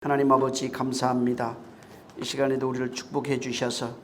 하나님 아버지 감사합니다. 이 시간에도 우리를 축복해 주셔서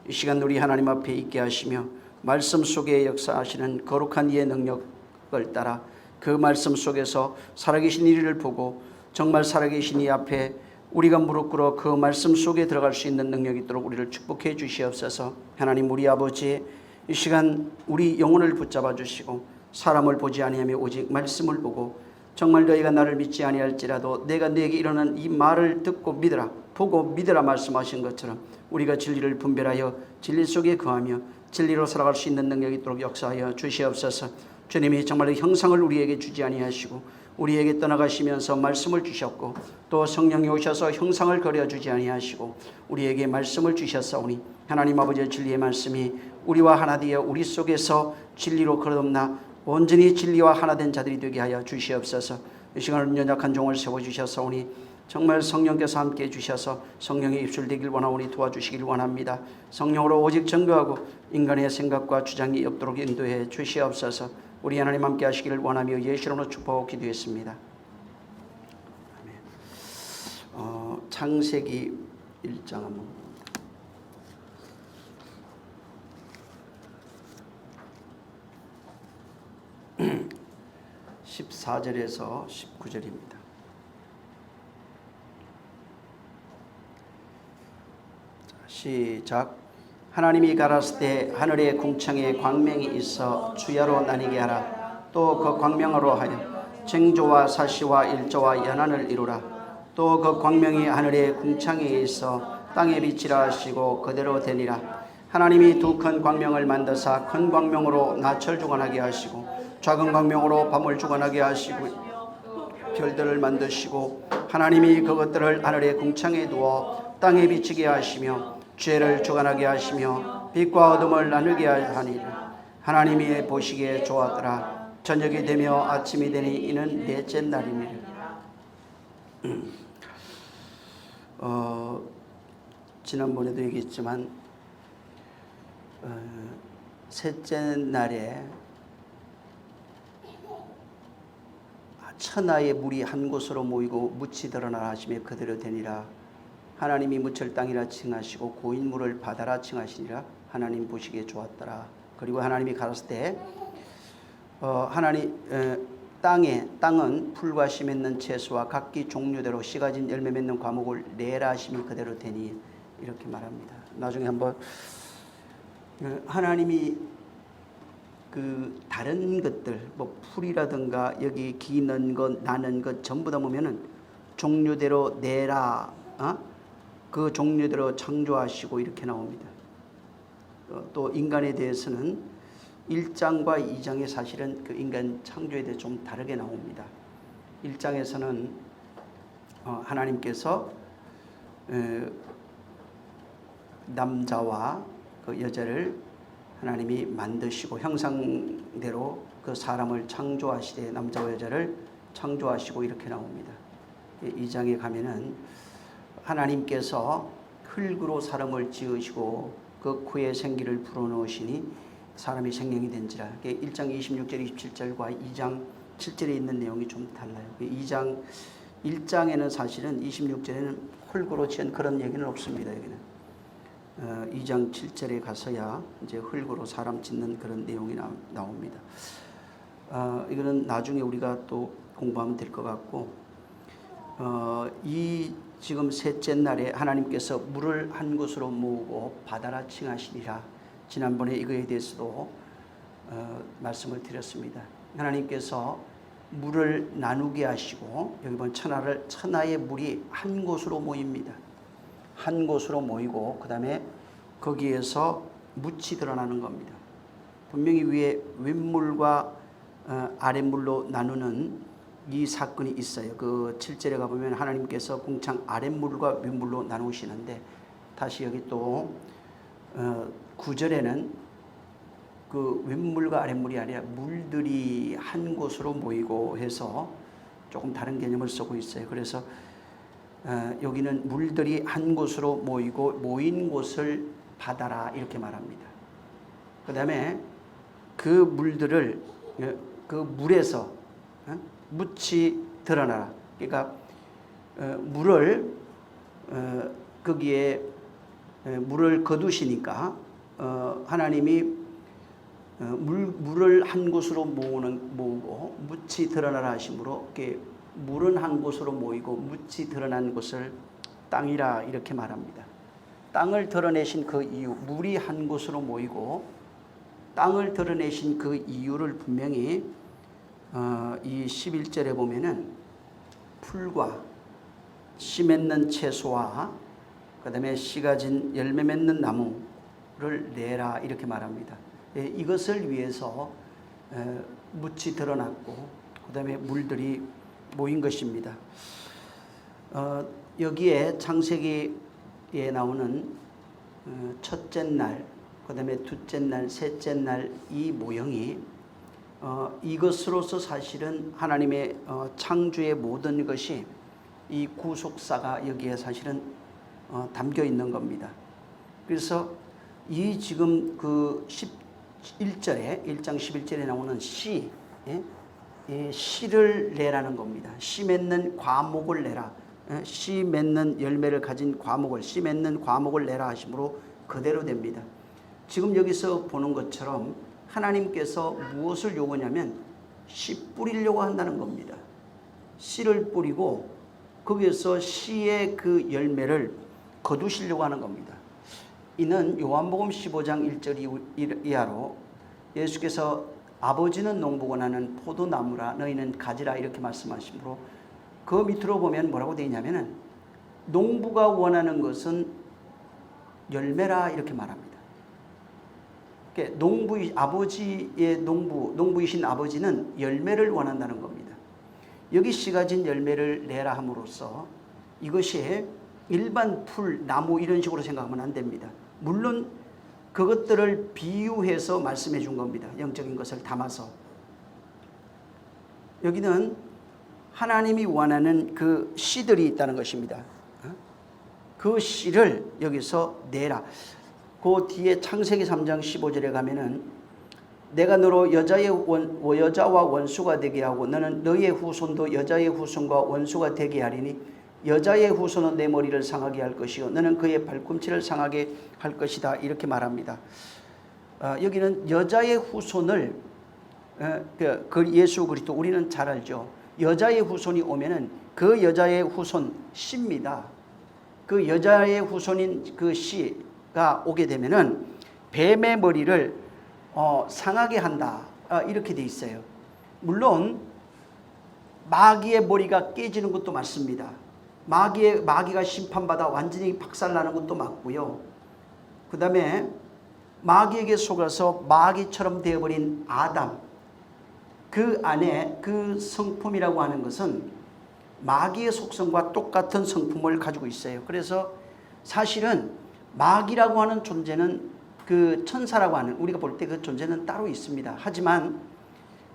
이 시간 우리 하나님 앞에 있게 하시며 말씀 속에 역사하시는 거룩한 이의 능력을 따라 그 말씀 속에서 살아계신 이를 보고 정말 살아계신 이 앞에 우리가 무릎 꿇어 그 말씀 속에 들어갈 수 있는 능력이 있도록 우리를 축복해 주시옵소서. 하나님 우리 아버지 이 시간 우리 영혼을 붙잡아 주시고 사람을 보지 아니하며 오직 말씀을 보고 정말 너희가 나를 믿지 아니할지라도 내가 너에게 일어난 이 말을 듣고 믿으라 보고 믿으라 말씀하신 것처럼 우리가 진리를 분별하여 진리 속에 거하며 진리로 살아갈 수 있는 능력이 있도록 역사하여 주시옵소서. 주님이 정말 형상을 우리에게 주지 아니하시고 우리에게 떠나가시면서 말씀을 주셨고 또 성령이 오셔서 형상을 그려주지 아니하시고 우리에게 말씀을 주셨사오니 하나님 아버지의 진리의 말씀이 우리와 하나 되어 우리 속에서 진리로 거듭나 온전히 진리와 하나 된 자들이 되게 하여 주시옵소서. 이 시간을 연약한 종을 세워주셨사오니 정말 성령께서 함께 해주셔서 성령의 입술되길 원하오니 도와주시길 원합니다. 성령으로 오직 증거하고 인간의 생각과 주장이 없도록 인도해 주시옵소서. 우리 하나님 함께 하시기를 원하며 예수로 축복하고 기도했습니다. 창세기 1장 한번 14절에서 19절입니다. 시작. 하나님이 가라사대 때 하늘의 궁창에 광명이 있어 주야로 나뉘게 하라. 또 그 광명으로 하여 쟁조와 사시와 일조와 연한을 이루라. 또 그 광명이 하늘의 궁창에 있어 땅에 비치라 하시고 그대로 되니라. 하나님이 두 큰 광명을 만드사 큰 광명으로 낮을 주관하게 하시고 작은 광명으로 밤을 주관하게 하시고 별들을 만드시고 하나님이 그것들을 하늘의 궁창에 두어 땅에 비치게 하시며 죄를 주관하게 하시며 빛과 어둠을 나누게 하니 하나님이 보시기에 좋았더라. 저녁이 되며 아침이 되니 이는 넷째 날이니라. 지난번에도 얘기했지만 셋째 날에 천하의 물이 한 곳으로 모이고 묻이 드러나라 하시며 그대로 되니라. 하나님이 묻을 땅이라 칭하시고 고인 물을 바다라 칭하시니라. 하나님 보시기에 좋았더라. 그리고 하나님이 가라사대 때 땅은 풀과 씨 맺는 채소와 각기 종류대로 씨 가진 열매 맺는 과목을 내라 하시며 그대로 되니 이렇게 말합니다. 나중에 한번 하나님이 그 다른 것들 뭐 풀이라든가 여기 기는 것 나는 것 전부 다 보면은 종류대로 내라 그 종류대로 창조하시고 이렇게 나옵니다. 또 인간에 대해서는 1장과 2장에 사실은 그 인간 창조에 대해 좀 다르게 나옵니다. 1장에서는 하나님께서 남자와 그 여자를 하나님이 만드시고 형상대로 그 사람을 창조하시되 남자와 여자를 창조하시고 이렇게 나옵니다. 2장에 가면은 하나님께서 흙으로 사람을 지으시고 그 코에 생기를 불어넣으시니 사람이 생명이 된지라. 1장 26절 27절과 2장 7절에 있는 내용이 좀 달라요. 1장에는 사실은 26절에는 흙으로 지은 그런 얘기는 없습니다. 여기는 2장 7절에 가서야 이제 흙으로 사람 짓는 그런 내용이 나옵니다. 이거는 나중에 우리가 또 공부하면 될 것 같고, 이 지금 셋째 날에 하나님께서 물을 한 곳으로 모으고 바다라 칭하시니라. 지난번에 이거에 대해서도 말씀을 드렸습니다. 하나님께서 물을 나누게 하시고 여기 보면 천하의 물이 한 곳으로 모입니다. 한 곳으로 모이고 그 다음에 거기에서 묻이 드러나는 겁니다. 분명히 위에 윗물과 아랫물로 나누는 이 사건이 있어요. 그 7절에 가보면 하나님께서 궁창 아랫물과 윗물로 나누시는데 다시 여기 또 9절에는 그 윗물과 아랫물이 아니라 물들이 한 곳으로 모이고 해서 조금 다른 개념을 쓰고 있어요. 그래서 여기는 물들이 한 곳으로 모이고 모인 곳을 바다라 이렇게 말합니다. 그 다음에 그 물들을 그 물에서 묻이 드러나라. 그러니까 물을 거기에 물을 거두시니까 하나님이 물을 한 곳으로 모으고 묻이 드러나라 하심으로 물은 한 곳으로 모이고 묻이 드러난 곳을 땅이라 이렇게 말합니다. 땅을 드러내신 그 이유, 물이 한 곳으로 모이고 땅을 드러내신 그 이유를 분명히 이 11절에 보면은 풀과 씨 맺는 채소와 그 다음에 씨가 진 열매 맺는 나무를 내라 이렇게 말합니다. 이것을 위해서 묻이 드러났고 그 다음에 물들이 모인 것입니다. 여기에 창세기에 나오는 첫째 날, 그 다음에 둘째 날, 셋째 날 이 모형이 이것으로서 사실은 하나님의 창조의 모든 것이 이 구속사가 여기에 사실은 담겨 있는 겁니다. 그래서 이 지금 그 11절에 1장 11절에 나오는 씨, 씨를 내라는 겁니다. 씨 맺는 과목을 내라. 씨 맺는 열매를 가진 과목을, 씨 맺는 과목을 내라 하심으로 그대로 됩니다. 지금 여기서 보는 것처럼 하나님께서 무엇을 요구냐면 씨 뿌리려고 한다는 겁니다. 씨를 뿌리고 거기에서 씨의 그 열매를 거두시려고 하는 겁니다. 이는 요한복음 15장 1절 이하로 예수께서 아버지는 농부고 나는 포도나무라 너희는 가지라 이렇게 말씀하시므로 그 밑으로 보면 뭐라고 되어 있냐면은 농부가 원하는 것은 열매라 이렇게 말합니다. 아버지의 농부이신 아버지는 열매를 원한다는 겁니다. 여기 씨가 진 열매를 내라 함으로써 이것이 일반 풀, 나무 이런 식으로 생각하면 안 됩니다. 물론 그것들을 비유해서 말씀해 준 겁니다. 영적인 것을 담아서. 여기는 하나님이 원하는 그 씨들이 있다는 것입니다. 그 씨를 여기서 내라. 그 뒤에 창세기 3장 15절에 가면은 내가 너로 여자와 원수가 되게 하고 너는 너의 후손도 여자의 후손과 원수가 되게 하리니 여자의 후손은 내 머리를 상하게 할 것이요 너는 그의 발꿈치를 상하게 할 것이다 이렇게 말합니다. 여기는 여자의 후손을 그 예수 그리스도 우리는 잘 알죠. 여자의 후손이 오면은 그 여자의 후손 씨입니다. 그 여자의 후손인 그 씨가 오게 되면은 뱀의 머리를 상하게 한다 이렇게 돼 있어요. 물론 마귀의 머리가 깨지는 것도 맞습니다. 마귀가 심판받아 완전히 박살나는 것도 맞고요. 그 다음에 마귀에게 속아서 마귀처럼 되어버린 아담, 그 안에 그 성품이라고 하는 것은 마귀의 속성과 똑같은 성품을 가지고 있어요. 그래서 사실은 마귀라고 하는 존재는 그 천사라고 하는 우리가 볼 때 그 존재는 따로 있습니다. 하지만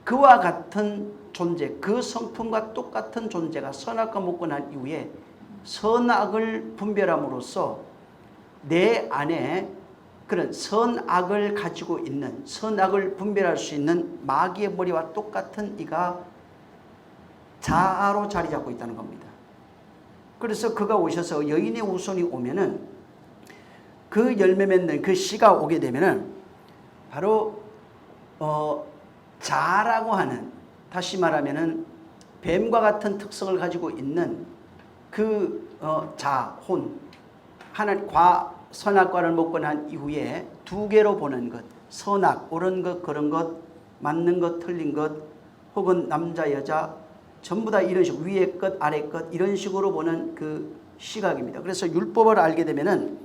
그와 같은 존재, 그 성품과 똑같은 존재가 선악과 먹고 난 이후에 선악을 분별함으로써 내 안에 그런 선악을 가지고 있는, 선악을 분별할 수 있는 마귀의 머리와 똑같은 이가 자아로 자리 잡고 있다는 겁니다. 그래서 그가 오셔서 여인의 후손이 오면은 그 열매 맺는 그 씨가 오게 되면은 바로 자라고 하는, 다시 말하면은 뱀과 같은 특성을 가지고 있는 그 혼, 하나님 선악과를 먹고 난 이후에 두 개로 보는 것, 선악, 옳은 것, 그런 것, 맞는 것, 틀린 것, 혹은 남자, 여자, 전부 다 이런 식으로 위에 것, 아래 것 이런 식으로 보는 그 시각입니다. 그래서 율법을 알게 되면은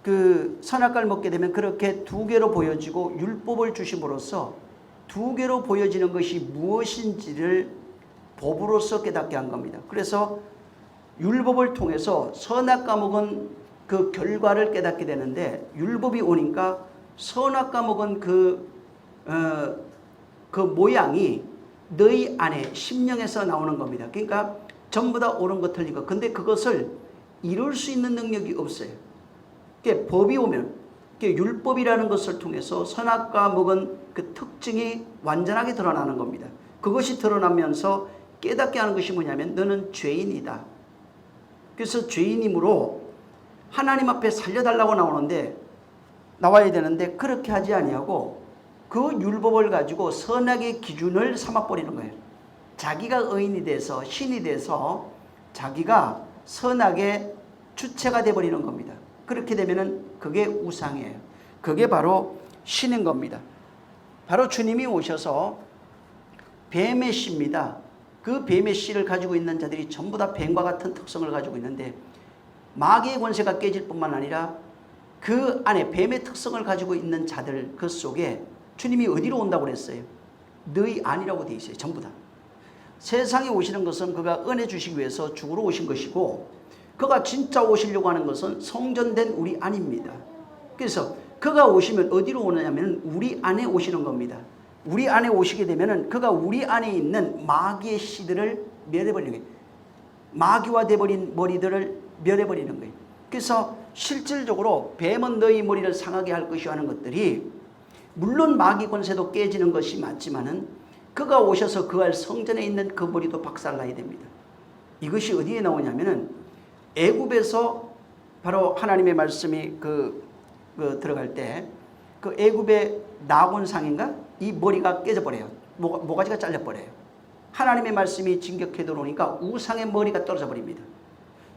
그 선악과를 먹게 되면 그렇게 두 개로 보여지고 율법을 주심으로써 두 개로 보여지는 것이 무엇인지를 법으로서 깨닫게 한 겁니다. 그래서 율법을 통해서 선악과 먹은 그 결과를 깨닫게 되는데 율법이 오니까 선악과 먹은 그 모양이 너희 안에 심령에서 나오는 겁니다. 그러니까 전부 다 옳은 것 틀린 것. 근데 그것을 이룰 수 있는 능력이 없어요. 그러니까 법이 오면 율법이라는 것을 통해서 선악과 먹은 그 특징이 완전하게 드러나는 겁니다. 그것이 드러나면서 깨닫게 하는 것이 뭐냐면 너는 죄인이다. 그래서 죄인이므로 하나님 앞에 살려달라고 나와야 되는데 그렇게 하지 아니하고 그 율법을 가지고 선악의 기준을 삼아버리는 거예요. 자기가 의인이 돼서 신이 돼서 자기가 선악의 주체가 돼버리는 겁니다. 그렇게 되면은 그게 우상이에요. 그게 바로 신인 겁니다. 바로 주님이 오셔서 뱀의 씨입니다. 그 뱀의 씨를 가지고 있는 자들이 전부 다 뱀과 같은 특성을 가지고 있는데 마귀의 권세가 깨질 뿐만 아니라 그 안에 뱀의 특성을 가지고 있는 자들 그 속에 주님이 어디로 온다고 그랬어요? 너희 안이라고 되어 있어요. 전부 다. 세상에 오시는 것은 그가 은혜 주시기 위해서 죽으러 오신 것이고 그가 진짜 오시려고 하는 것은 성전된 우리 안입니다. 그래서 그가 오시면 어디로 오느냐면 우리 안에 오시는 겁니다. 우리 안에 오시게 되면은 그가 우리 안에 있는 마귀의 씨들을 멸해버리는 거예요. 마귀화 되어버린 머리들을 멸해버리는 거예요. 그래서 실질적으로 뱀은 너희 머리를 상하게 할 것이요 하는 것들이 물론 마귀 권세도 깨지는 것이 맞지만은 그가 오셔서 그 알 성전에 있는 그 머리도 박살나야 됩니다. 이것이 어디에 나오냐면은 애굽에서 바로 하나님의 말씀이 들어갈 때 그 애굽의 나곤상인가 이 머리가 깨져버려요. 모가지가 잘려버려요. 하나님의 말씀이 진격해 들어오니까 우상의 머리가 떨어져 버립니다.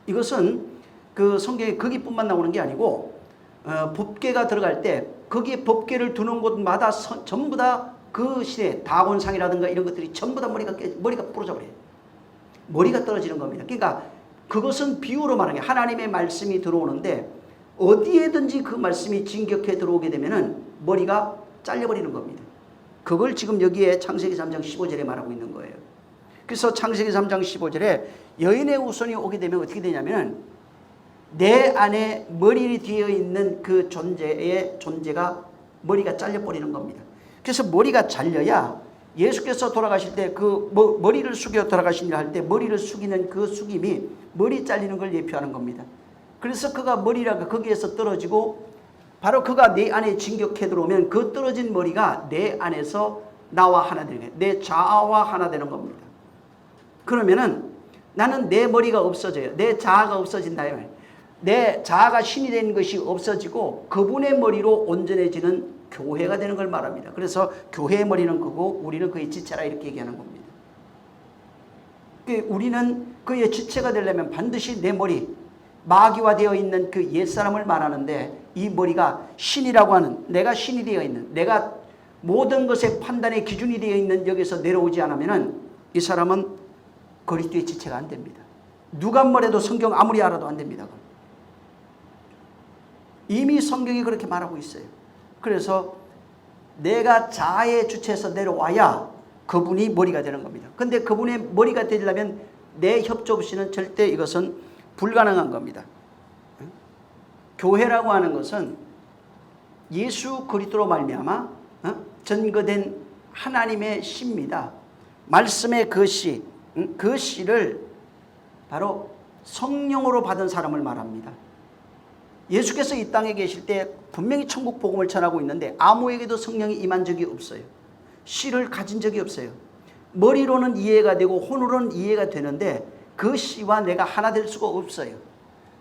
이것은 그 성경에 거기뿐만 나오는 게 아니고 법궤가 들어갈 때 거기에 법궤를 두는 곳마다 전부 다 그 시대 다곤상이라든가 이런 것들이 전부 다 머리가 부러져 버려요. 머리가 떨어지는 겁니다. 그러니까 그것은 비유로 말하는 게 하나님의 말씀이 들어오는데 어디에든지 그 말씀이 진격해 들어오게 되면은 머리가 잘려버리는 겁니다. 그걸 지금 여기에 창세기 3장 15절에 말하고 있는 거예요. 그래서 창세기 3장 15절에 여인의 후손이 오게 되면 어떻게 되냐면은 내 안에 머리 뒤에 있는 그 존재가 머리가 잘려버리는 겁니다. 그래서 머리가 잘려야 예수께서 돌아가실 때 그 머리를 숙여 돌아가시려 할 때 머리를 숙이는 그 숙임이 머리 잘리는 걸 예표하는 겁니다. 그래서 그가 머리라가 거기에서 떨어지고 바로 그가 내 안에 진격해 들어오면 그 떨어진 머리가 내 안에서 나와 하나 되는 거예요. 내 자아와 하나 되는 겁니다. 그러면은 나는 내 머리가 없어져요. 내 자아가 없어진다. 내 자아가 신이 되는 것이 없어지고 그분의 머리로 온전해지는 교회가 되는 걸 말합니다. 그래서 교회의 머리는 그고 우리는 그의 지체라 이렇게 얘기하는 겁니다. 우리는 그의 지체가 되려면 반드시 내 머리, 마귀화되어 있는 그 옛사람을 말하는데 이 머리가 신이라고 하는 내가 신이 되어 있는 내가 모든 것의 판단의 기준이 되어 있는 여기서 내려오지 않으면 이 사람은 그리스도의 지체가 안 됩니다. 누가 뭐래도 성경 아무리 알아도 안 됩니다. 이미 성경이 그렇게 말하고 있어요. 그래서 내가 자아의 주체에서 내려와야 그분이 머리가 되는 겁니다. 근데 그분의 머리가 되려면 내 협조 없이는 절대 이것은 불가능한 겁니다. 교회라고 하는 것은 예수 그리스도로 말미암아 전거된 하나님의 씨입니다. 말씀의 그 씨, 그 씨를 바로 성령으로 받은 사람을 말합니다. 예수께서 이 땅에 계실 때 분명히 천국 복음을 전하고 있는데 아무에게도 성령이 임한 적이 없어요. 씨를 가진 적이 없어요. 머리로는 이해가 되고 혼으로는 이해가 되는데 그 씨와 내가 하나 될 수가 없어요.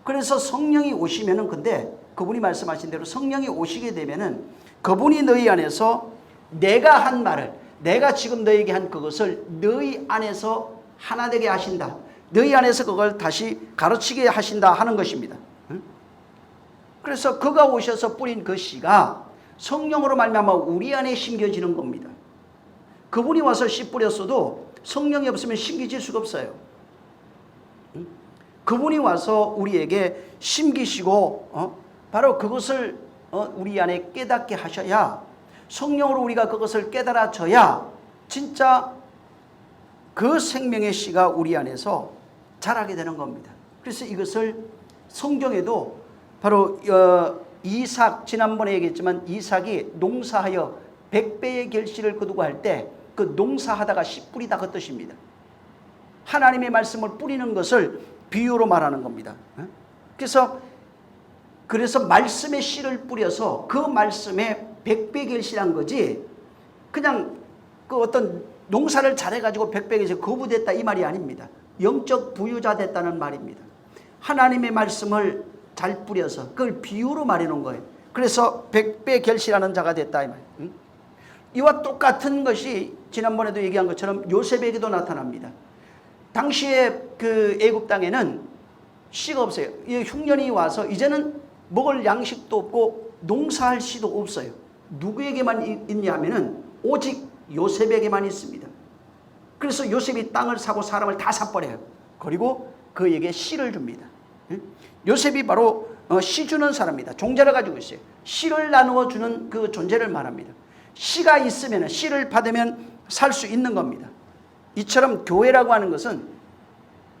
그래서 성령이 오시면은 근데 그분이 말씀하신 대로 성령이 오시게 되면은 그분이 너희 안에서 내가 한 말을 내가 지금 너에게 한 그것을 너희 안에서 하나 되게 하신다. 너희 안에서 그걸 다시 가르치게 하신다 하는 것입니다. 그래서 그가 오셔서 뿌린 그 씨가 성령으로 말미암아 우리 안에 심겨지는 겁니다. 그분이 와서 씨 뿌렸어도 성령이 없으면 심겨질 수가 없어요. 그분이 와서 우리에게 심기시고 바로 그것을 우리 안에 깨닫게 하셔야 성령으로 우리가 그것을 깨달아져야 진짜 그 생명의 씨가 우리 안에서 자라게 되는 겁니다. 그래서 이것을 성경에도 바로 이삭 지난번에 얘기했지만 이삭이 농사하여 100배의 결실을 거두고 할 때 그 농사하다가 씨 뿌리다 그 뜻입니다. 하나님의 말씀을 뿌리는 것을 비유로 말하는 겁니다. 그래서 말씀의 씨를 뿌려서 그 말씀에 100배 결실한 거지 그냥 그 어떤 농사를 잘해가지고 100배에서 거부됐다 이 말이 아닙니다. 영적 부유자 됐다는 말입니다. 하나님의 말씀을 잘 뿌려서 그걸 비유로 말해 놓은 거예요. 그래서 100배 결실하는 자가 됐다 이 말. 이와 똑같은 것이 지난번에도 얘기한 것처럼 요셉에게도 나타납니다. 당시에 그 애굽 땅에는 씨가 없어요. 흉년이 와서 이제는 먹을 양식도 없고 농사할 씨도 없어요. 누구에게만 있냐면은 오직 요셉에게만 있습니다. 그래서 요셉이 땅을 사고 사람을 다 사버려요. 그리고 그에게 씨를 줍니다. 요셉이 바로 씨 주는 사람입니다. 종자를 가지고 있어요. 씨를 나누어 주는 그 존재를 말합니다. 씨가 있으면, 씨를 받으면 살 수 있는 겁니다. 이처럼 교회라고 하는 것은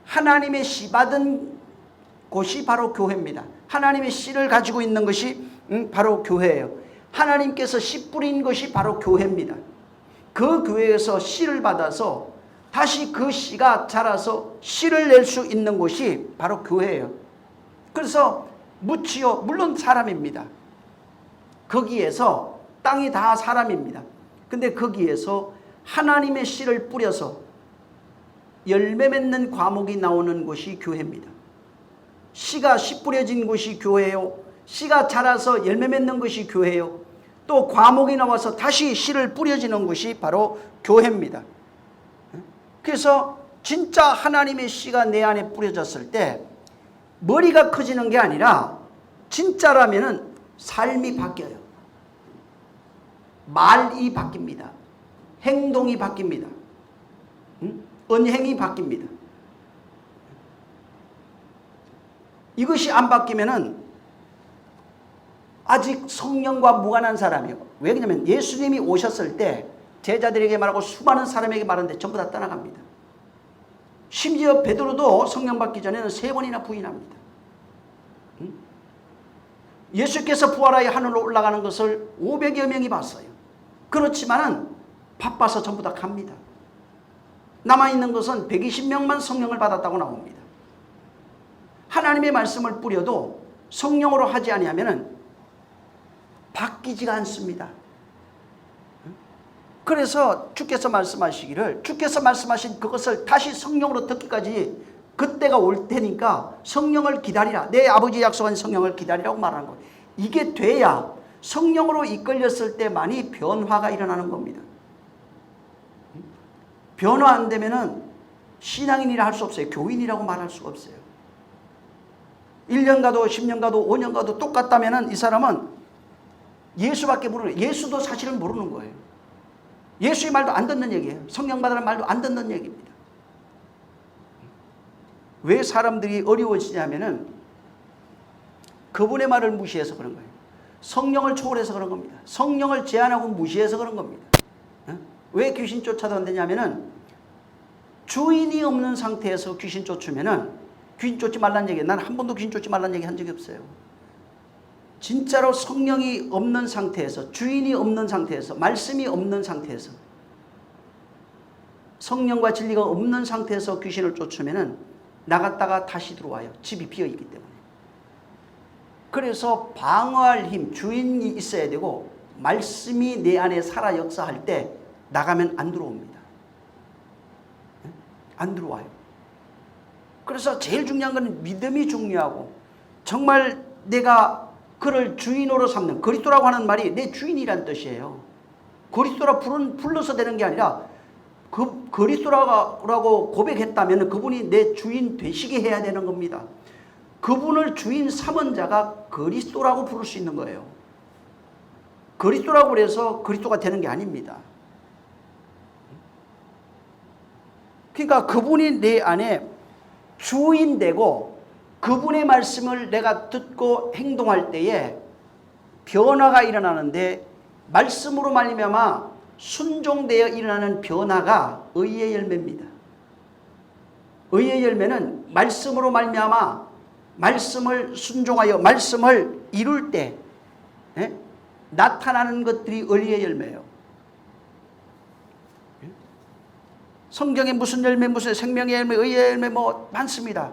하나님의 씨 받은 곳이 바로 교회입니다. 하나님의 씨를 가지고 있는 것이 바로 교회예요. 하나님께서 씨 뿌린 것이 바로 교회입니다. 그 교회에서 씨를 받아서 다시 그 씨가 자라서 씨를 낼 수 있는 곳이 바로 교회예요. 그래서 무치요, 물론 사람입니다. 거기에서 땅이 다 사람입니다. 근데 거기에서 하나님의 씨를 뿌려서 열매 맺는 과목이 나오는 곳이 교회입니다. 씨가 씨 뿌려진 곳이 교회요. 씨가 자라서 열매 맺는 것이 교회요. 또 과목이 나와서 다시 씨를 뿌려지는 것이 바로 교회입니다. 그래서 진짜 하나님의 씨가 내 안에 뿌려졌을 때 머리가 커지는 게 아니라 진짜라면은 삶이 바뀌어요. 말이 바뀝니다. 행동이 바뀝니다. 언행이 바뀝니다. 이것이 안 바뀌면은 아직 성령과 무관한 사람이에요. 왜 그러냐면 예수님이 오셨을 때 제자들에게 말하고 수많은 사람에게 말하는데 전부 다 떠나갑니다. 심지어 베드로도 성령 받기 전에는 3번이나 부인합니다. 예수께서 부활하여 하늘로 올라가는 것을 500여 명이 봤어요. 그렇지만은 바빠서 전부 다 갑니다. 남아있는 것은 120명만 성령을 받았다고 나옵니다. 하나님의 말씀을 뿌려도 성령으로 하지 아니하면은 바뀌지가 않습니다. 그래서 주께서 말씀하시기를, 주께서 말씀하신 그것을 다시 성령으로 듣기까지 그때가 올 테니까 성령을 기다리라. 내 아버지 약속한 성령을 기다리라고 말하는 거예요. 이게 돼야 성령으로 이끌렸을 때만이 변화가 일어나는 겁니다. 변화 안 되면은 신앙인이라 할 수 없어요. 교인이라고 말할 수가 없어요. 1년 가도 10년 가도 5년 가도 똑같다면은 이 사람은 예수밖에 모르는, 예수도 사실은 모르는 거예요. 예수의 말도 안 듣는 얘기예요. 성령 받으라는 말도 안 듣는 얘기입니다. 왜 사람들이 어려워지냐면은 그분의 말을 무시해서 그런 거예요. 성령을 초월해서 그런 겁니다. 성령을 제한하고 무시해서 그런 겁니다. 왜 귀신 쫓아도 안 되냐면은 주인이 없는 상태에서 귀신 쫓으면은 귀신 쫓지 말라는 얘기예요. 난 한 번도 귀신 쫓지 말라는 얘기 한 적이 없어요. 진짜로 성령이 없는 상태에서, 주인이 없는 상태에서, 말씀이 없는 상태에서, 성령과 진리가 없는 상태에서 귀신을 쫓으면은 나갔다가 다시 들어와요. 집이 비어있기 때문에. 그래서 방어할 힘, 주인이 있어야 되고 말씀이 내 안에 살아 역사할 때 나가면 안 들어옵니다. 안 들어와요. 그래서 제일 중요한 건 믿음이 중요하고, 정말 내가 그를 주인으로 삼는, 그리스도라고 하는 말이 내 주인이란 뜻이에요. 그리스도라 불러서 되는 게 아니라 그 그리스도라고 고백했다면 그분이 내 주인 되시게 해야 되는 겁니다. 그분을 주인 삼은 자가 그리스도라고 부를 수 있는 거예요. 그리스도라고 해서 그리스도가 되는 게 아닙니다. 그러니까 그분이 내 안에 주인 되고 그분의 말씀을 내가 듣고 행동할 때에 변화가 일어나는데, 말씀으로 말미암아 순종되어 일어나는 변화가 의의 열매입니다. 의의 열매는 말씀으로 말미암아 말씀을 순종하여 말씀을 이룰 때 나타나는 것들이 의의 열매예요. 성경에 무슨 열매, 무슨 생명의 열매, 의의 열매 뭐 많습니다.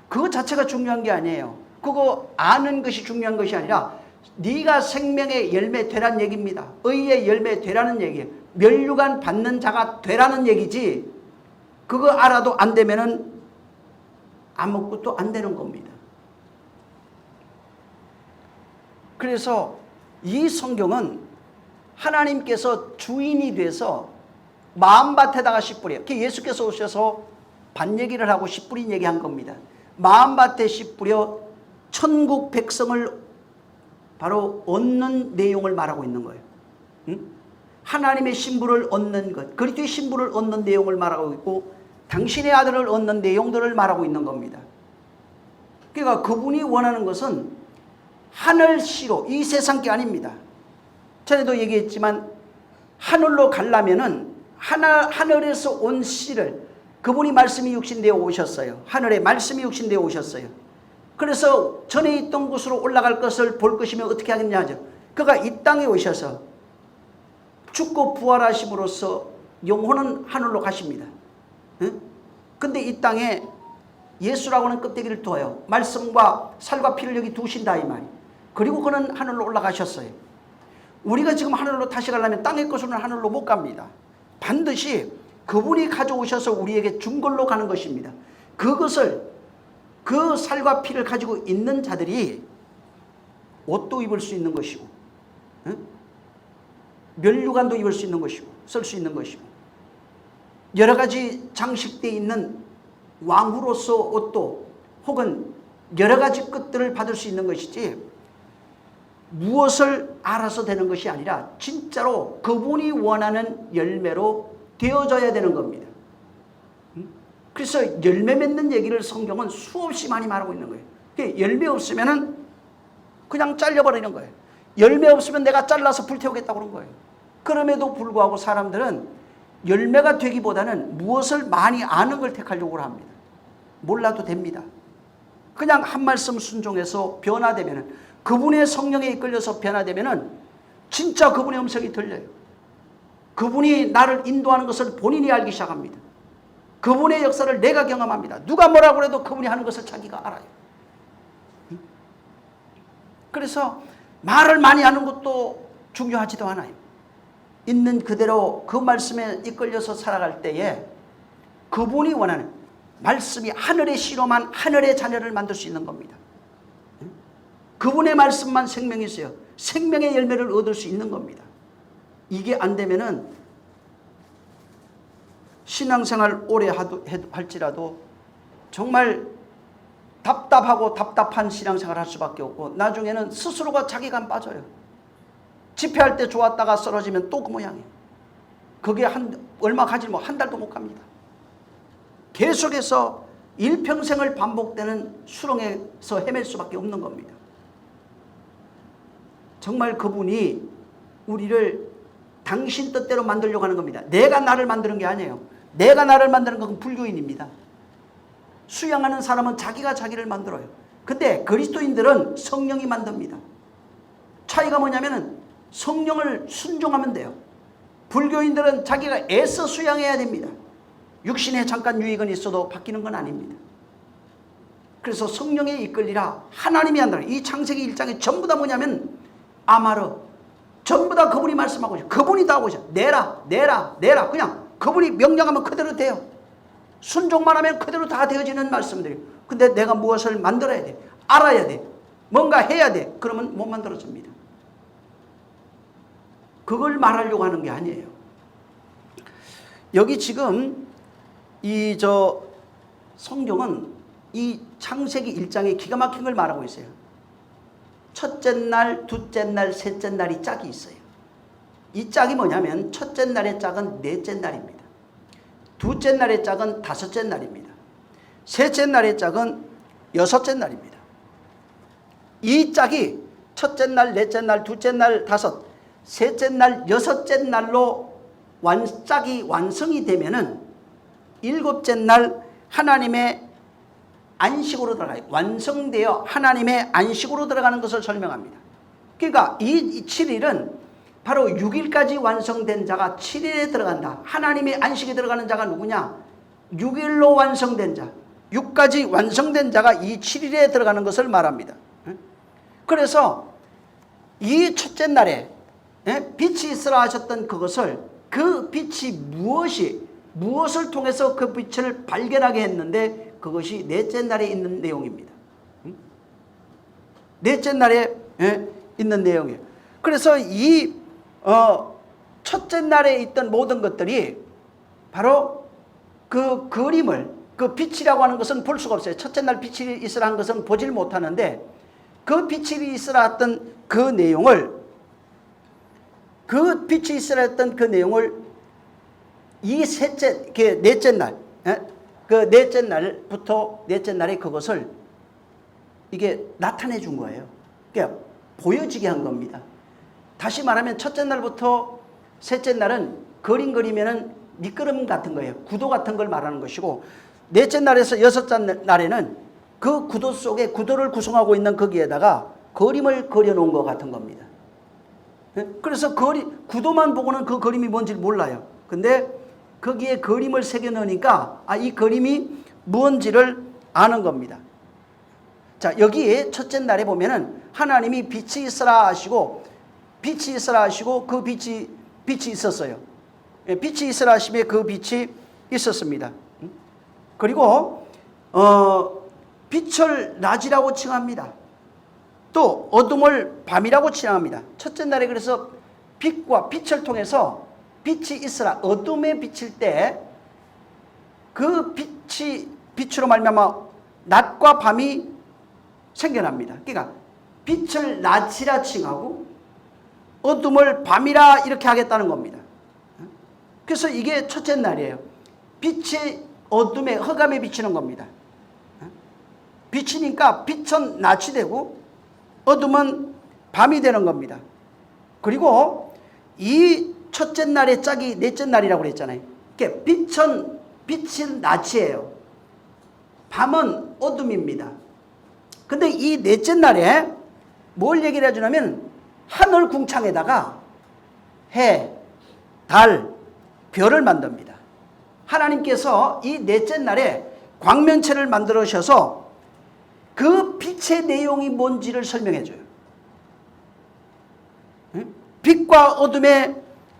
그거 자체가 중요한 게 아니에요. 그거 아는 것이 중요한 것이 아니라 네가 생명의 열매 되라는 얘기입니다. 의의 열매 되라는 얘기예요. 면류관 받는 자가 되라는 얘기지, 그거 알아도 안 되면은 아무것도 안 되는 겁니다. 그래서 이 성경은 하나님께서 주인이 돼서 마음밭에다가 씨 뿌려. 예수께서 오셔서 밭 얘기를 하고 씨 뿌린 얘기한 겁니다. 마음밭에 씨 뿌려 천국 백성을 바로 얻는 내용을 말하고 있는 거예요. 응? 하나님의 신부를 얻는 것, 그리스도의 신부를 얻는 내용을 말하고 있고 당신의 아들을 얻는 내용들을 말하고 있는 겁니다. 그러니까 그분이 원하는 것은 하늘시로, 이 세상 게 아닙니다. 전에도 얘기했지만 하늘로 가려면은 하늘에서 온 씨를, 그분이 말씀이 육신되어 오셨어요. 하늘에 말씀이 육신되어 오셨어요. 그래서 전에 있던 곳으로 올라갈 것을 볼 것이면 어떻게 하겠냐 하죠. 그가 이 땅에 오셔서 죽고 부활하심으로써 영혼은 하늘로 가십니다. 근데 이 땅에 예수라고 하는 껍데기를 두어요. 말씀과 살과 피를 여기 두신다 이 말이. 그리고 그는 하늘로 올라가셨어요. 우리가 지금 하늘로 다시 가려면 땅의 것으로는 하늘로 못 갑니다. 반드시 그분이 가져오셔서 우리에게 준 걸로 가는 것입니다. 그것을, 그 살과 피를 가지고 있는 자들이 옷도 입을 수 있는 것이고, 면류관도 입을 수 있는 것이고, 쓸 수 있는 것이고, 여러 가지 장식되어 있는 왕후로서 옷도 혹은 여러 가지 것들을 받을 수 있는 것이지, 무엇을 알아서 되는 것이 아니라 진짜로 그분이 원하는 열매로 되어져야 되는 겁니다. 그래서 열매 맺는 얘기를 성경은 수없이 많이 말하고 있는 거예요. 열매 없으면은 그냥 잘려버리는 거예요. 열매 없으면 내가 잘라서 불태우겠다고 그런 거예요. 그럼에도 불구하고 사람들은 열매가 되기보다는 무엇을 많이 아는 걸 택하려고 합니다. 몰라도 됩니다. 그냥 한 말씀 순종해서 변화되면은, 그분의 성령에 이끌려서 변화되면은 진짜 그분의 음성이 들려요. 그분이 나를 인도하는 것을 본인이 알기 시작합니다. 그분의 역사를 내가 경험합니다. 누가 뭐라고 해도 그분이 하는 것을 자기가 알아요. 그래서 말을 많이 하는 것도 중요하지도 않아요. 있는 그대로 그 말씀에 이끌려서 살아갈 때에 그분이 원하는 말씀이 하늘의 씨로만 하늘의 자녀를 만들 수 있는 겁니다. 그분의 말씀만 생명이 있어요. 생명의 열매를 얻을 수 있는 겁니다. 이게 안 되면은 신앙생활 오래 할지라도 정말 답답하고 답답한 신앙생활 할 수밖에 없고, 나중에는 스스로가 자괴감 빠져요. 집회할 때 좋았다가 쓰러지면 또 그 모양이에요. 그게 얼마 가지 뭐 한 달도 못 갑니다. 계속해서 일평생을 반복되는 수렁에서 헤맬 수밖에 없는 겁니다. 정말 그분이 우리를 당신 뜻대로 만들려고 하는 겁니다. 내가 나를 만드는 게 아니에요. 내가 나를 만드는 건 불교인입니다. 수양하는 사람은 자기가 자기를 만들어요. 근데 그리스도인들은 성령이 만듭니다. 차이가 뭐냐면은 성령을 순종하면 돼요. 불교인들은 자기가 애써 수양해야 됩니다. 육신에 잠깐 유익은 있어도 바뀌는 건 아닙니다. 그래서 성령에 이끌리라, 하나님이 한다. 이 창세기 1장에 전부 다 뭐냐면 아마르, 전부 다 그분이 말씀하고 있어요. 그분이 다 하고 있어요. 내라 내라 내라, 그냥 그분이 명령하면 그대로 돼요. 순종만 하면 그대로 다 되어지는 말씀들이에요. 근데 내가 무엇을 만들어야 돼, 알아야 돼, 뭔가 해야 돼. 그러면 못 만들어집니다. 그걸 말하려고 하는 게 아니에요. 여기 지금 성경은 이 창세기 1장에 기가 막힌 걸 말하고 있어요. 첫째 날, 둘째 날, 셋째 날이 짝이 있어요. 이 짝이 뭐냐면 첫째 날의 짝은 넷째 날입니다. 둘째 날의 짝은 다섯째 날입니다. 셋째 날의 짝은 여섯째 날입니다. 이 짝이 첫째 날, 넷째 날, 둘째 날, 다섯, 셋째 날, 여섯째 날로 짝이 완성이 되면은 일곱째 날 하나님의 안식으로 들어가요. 완성되어 하나님의 안식으로 들어가는 것을 설명합니다. 그러니까 이 7일은 바로 6일까지 완성된 자가 7일에 들어간다. 하나님의 안식에 들어가는 자가 누구냐? 6일로 완성된 자, 6까지 완성된 자가 이 7일에 들어가는 것을 말합니다. 그래서 이 첫째 날에 빛이 있으라 하셨던 그것을, 그 빛이 무엇을 통해서 그 빛을 발견하게 했는데 그것이 넷째 날에 있는 내용입니다. 넷째 날에 있는 내용이에요. 그래서 이 첫째 날에 있던 모든 것들이 바로 그 그림을, 그 빛이라고 하는 것은 볼 수가 없어요. 첫째 날 빛이 있으라 한 것은 보질 못하는데, 그 빛이 있으라 했던 그 내용을, 그 빛이 있으라 했던 그 내용을 이 넷째 날, 그 넷째 날부터 넷째 날에 그것을 이게 나타내 준 거예요. 그러니까 보여지게 한 겁니다. 다시 말하면 첫째 날부터 셋째 날은 그림 그리면은 미끄럼 같은 거예요. 구도 같은 걸 말하는 것이고, 넷째 날에서 여섯째 날에는 그 구도 속에 구도를 구성하고 있는 거기에다가 그림을 그려놓은 것 같은 겁니다. 그래서 구도만 보고는 그 그림이 뭔지 몰라요. 근데 거기에 그림을 새겨 넣으니까 이 그림이 무언지를 아는 겁니다. 자, 여기에 첫째 날에 보면은 하나님이 빛이 있으라 하시고, 빛이 있으라 하시고, 그 빛이 있었어요. 빛이 있으라 하시며 그 빛이 있었습니다. 그리고 빛을 낮이라고 칭합니다. 또 어둠을 밤이라고 칭합니다. 첫째 날에 그래서 빛과 빛을 통해서 빛이 있으라, 어둠에 비칠 때 그 빛으로 말미암아 낮과 밤이 생겨납니다. 그러니까 빛을 낮이라 칭하고 어둠을 밤이라 이렇게 하겠다는 겁니다. 그래서 이게 첫째 날이에요. 빛이 어둠에, 흑암에 비치는 겁니다. 빛이니까 빛은 낮이 되고 어둠은 밤이 되는 겁니다. 그리고 이 첫째 날의 짝이 넷째 날이라고 그랬잖아요. 그러니까 빛은 낮이에요. 밤은 어둠입니다. 근데 이 넷째 날에 뭘 얘기를 해주냐면, 하늘 궁창에다가 해, 달, 별을 만듭니다. 하나님께서 이 넷째 날에 광명체를 만들어셔서 그 빛의 내용이 뭔지를 설명해 줘요. 빛과 어둠의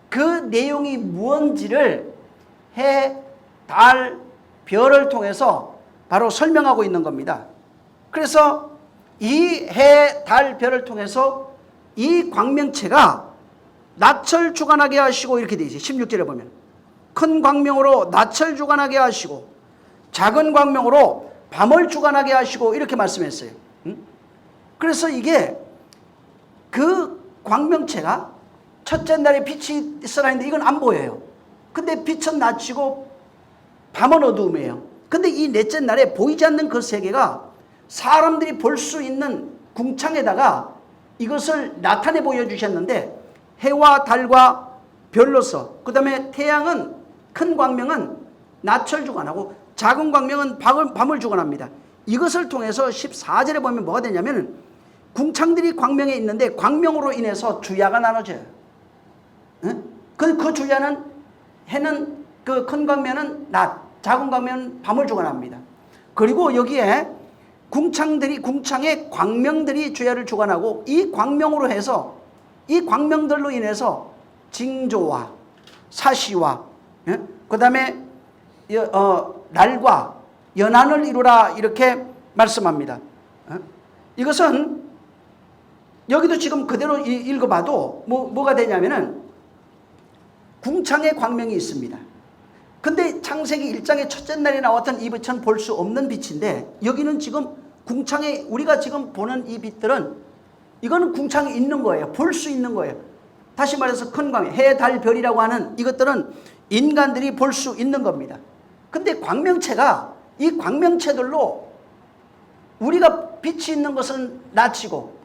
그 내용이 무언지를 해, 달, 별을 통해서 바로 설명하고 있는 겁니다. 그래서 이 해, 달, 별을 통해서 이 광명체가 낮을 주관하게 하시고, 이렇게 되어 있어요. 16절에 보면 큰 광명으로 낮을 주관하게 하시고 작은 광명으로 밤을 주관하게 하시고, 이렇게 말씀했어요. 그래서 이게 그 광명체가 첫째 날에 빛이 있으라 했는데 이건 안 보여요. 근데 빛은 낮이고 밤은 어두움이에요. 근데 이 넷째 날에 보이지 않는 그 세계가 사람들이 볼 수 있는 궁창에다가 이것을 나타내 보여주셨는데, 해와 달과 별로서, 그 다음에 태양은, 큰 광명은 낮을 주관하고 작은 광명은 밤을 주관합니다. 이것을 통해서 14절에 보면 뭐가 되냐면, 궁창들이 광명에 있는데 광명으로 인해서 주야가 나눠져요. 그 주야는, 해는, 그 큰 광명은 낮, 작은 광명은 밤을 주관합니다. 그리고 여기에 궁창의 광명들이 주야를 주관하고, 이 광명으로 해서, 이 광명들로 인해서 징조와 사시와 그 다음에 날과 연한을 이루라, 이렇게 말씀합니다. 이것은 여기도 지금 그대로 읽어봐도 뭐가 되냐면은 궁창의 광명이 있습니다. 근데 창세기 1장의 첫째 날에 나왔던 이 빛은 볼 수 없는 빛인데, 여기는 지금 궁창에, 우리가 지금 보는 이 빛들은 이거는 궁창에 있는 거예요. 볼 수 있는 거예요. 다시 말해서 큰 광명, 해, 달, 별이라고 하는 이것들은 인간들이 볼 수 있는 겁니다. 근데 광명체가, 이 광명체들로 우리가 빛이 있는 것은 낮이고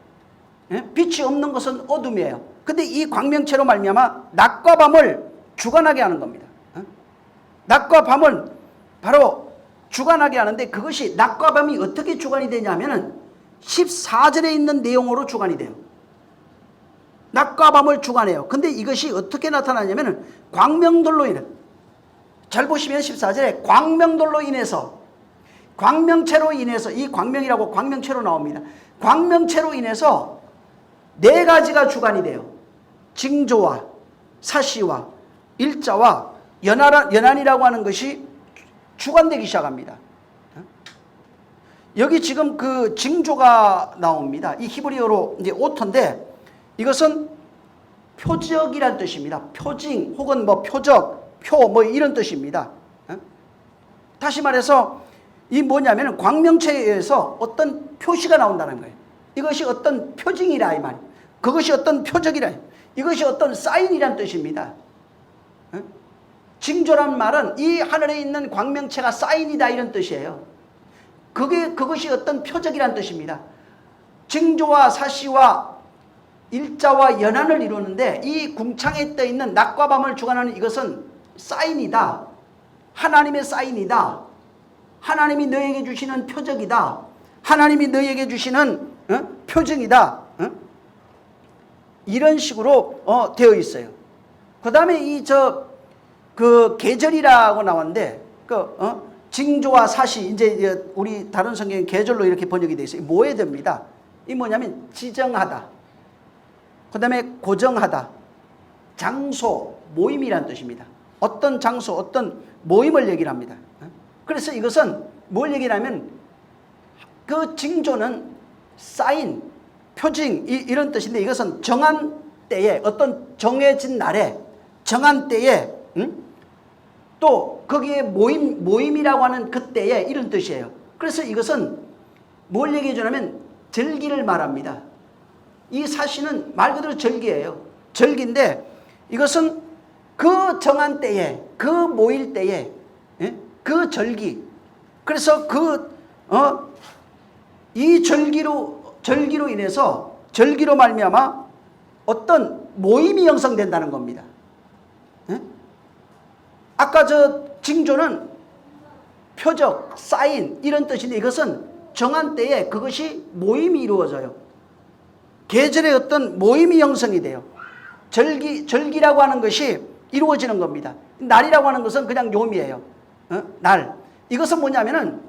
빛이 없는 것은 어둠이에요. 근데 이 광명체로 말미암아 낮과 밤을 주관하게 하는 겁니다. 낮과 밤을 바로 주관하게 하는데, 그것이 낮과 밤이 어떻게 주관이 되냐면은 14절에 있는 내용으로 주관이 돼요. 낮과 밤을 주관해요. 근데 이것이 어떻게 나타나냐면은 광명들로 인해, 잘 보시면 14절에 광명들로 인해서, 광명체로 인해서, 이 광명이라고 광명체로 나옵니다. 광명체로 인해서 네 가지가 주관이 돼요. 징조와 사시와 일자와 연한이라고 하는 것이 주관되기 시작합니다. 여기 지금 그 징조가 나옵니다. 이 히브리어로 이제 오토인데, 이것은 표적이란 뜻입니다. 표징 혹은 뭐 표적, 표 뭐 이런 뜻입니다. 다시 말해서 이 뭐냐면 광명체에 의해서 어떤 표시가 나온다는 거예요. 이것이 어떤 표징이라 이 말이에요. 그것이 어떤 표적이라. 이것이 어떤 사인이란 뜻입니다. 징조란 말은 이 하늘에 있는 광명체가 사인이다 이런 뜻이에요. 그것이 어떤 표적이란 뜻입니다. 징조와 사시와 일자와 연한을 이루는데 이 궁창에 떠 있는 낮과 밤을 주관하는 이것은 사인이다. 하나님의 사인이다. 하나님이 너에게 주시는 표적이다. 하나님이 너에게 주시는 표징이다. 이런 식으로 되어 있어요. 그 다음에 그 계절이라고 나왔는데 징조와 사시 이제 우리 다른 성경은 계절로 이렇게 번역이 되어 있어요. 모해됩니다. 이 뭐냐면 지정하다. 그 다음에 고정하다. 장소, 모임이란 뜻입니다. 어떤 장소, 어떤 모임을 얘기를 합니다. 그래서 이것은 뭘 얘기하냐면 그 징조는 사인, 표징 이런 뜻인데 이것은 정한 때에 어떤 정해진 날에 정한 때에 또 거기에 모임이라고 하는 그때에 이런 뜻이에요. 그래서 이것은 뭘 얘기해 주냐면 절기를 말합니다. 이 사시는 말 그대로 절기예요. 절기인데 이것은 그 정한 때에 그 모일 때에 그 절기. 그래서 이 절기로 인해서 절기로 말미암아 어떤 모임이 형성된다는 겁니다. 아까 징조는 표적, 사인 이런 뜻인데 이것은 정한 때에 그것이 모임이 이루어져요. 계절의 어떤 모임이 형성이 돼요. 절기라고 하는 것이 이루어지는 겁니다. 날이라고 하는 것은 그냥 요미예요. 날. 이것은 뭐냐면은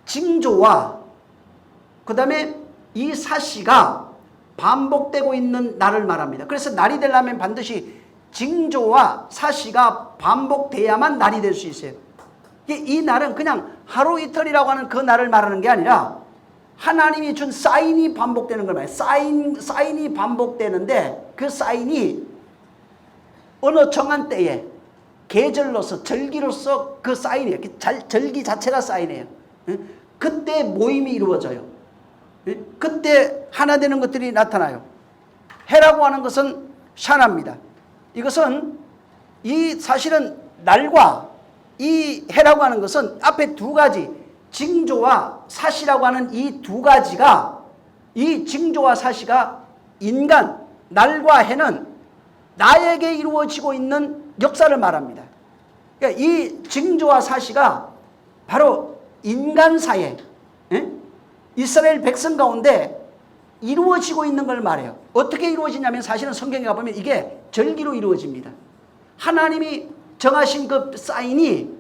징조와 그 다음에 이 사시가 반복되고 있는 날을 말합니다. 그래서 날이 되려면 반드시 징조와 사시가 반복돼야만 날이 될 수 있어요. 이 날은 그냥 하루 이틀이라고 하는 그 날을 말하는 게 아니라 하나님이 준 사인이 반복되는 걸 말해요. 사인이 반복되는데 그 사인이 어느 정한 때에 계절로서 절기로서 그 사인이에요. 절기 자체가 사인이에요. 그때 모임이 이루어져요. 그때 하나 되는 것들이 나타나요. 해라고 하는 것은 샤나입니다. 이것은 사실은 날과 이 해라고 하는 것은 앞에 두 가지 징조와 사시라고 하는 이 두 가지가 이 징조와 사시가 인간 날과 해는 나에게 이루어지고 있는 역사를 말합니다. 그러니까 이 징조와 사시가 바로 인간사에 이스라엘 백성 가운데 이루어지고 있는 걸 말해요. 어떻게 이루어지냐면 사실은 성경에 가보면 이게 절기로 이루어집니다. 하나님이 정하신 그 사인이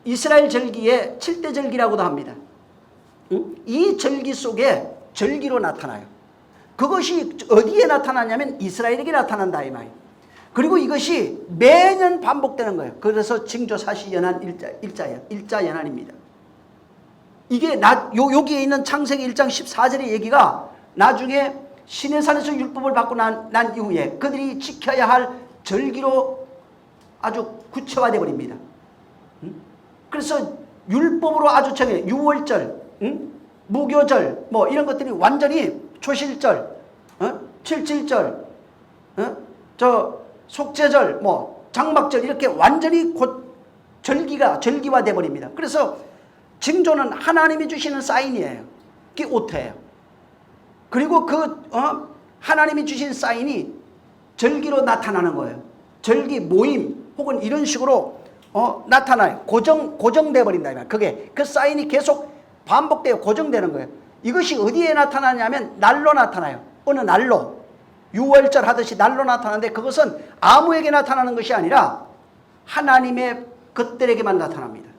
이스라엘 절기의 7대 절기라고도 합니다. 이 절기 속에 절기로 나타나요. 그것이 어디에 나타나냐면 이스라엘에게 나타난다 이 말이에요. 그리고 이것이 매년 반복되는 거예요. 그래서 징조 사시 연한 일자 연한입니다. 이게 여기에 있는 창세기 1장 14절의 얘기가 나중에 시내산에서 율법을 받고 난 이후에 그들이 지켜야 할 절기로 아주 구체화되어 버립니다. 그래서 율법으로 아주 정해 유월절, 무교절 뭐 이런 것들이 완전히 초실절, 칠칠절, 속죄절, 뭐 장막절 이렇게 완전히 곧 절기화돼 버립니다. 그래서 징조는 하나님이 주시는 사인이에요. 그게 오토예요. 그리고 하나님이 주신 사인이 절기로 나타나는 거예요. 절기 모임 혹은 이런 식으로 나타나요. 고정돼 버린다. 그게 그 사인이 계속 반복되어 고정되는 거예요. 이것이 어디에 나타나냐면 날로 나타나요. 어느 날로 유월절 하듯이 날로 나타나는데 그것은 아무에게 나타나는 것이 아니라 하나님의 것들에게만 나타납니다.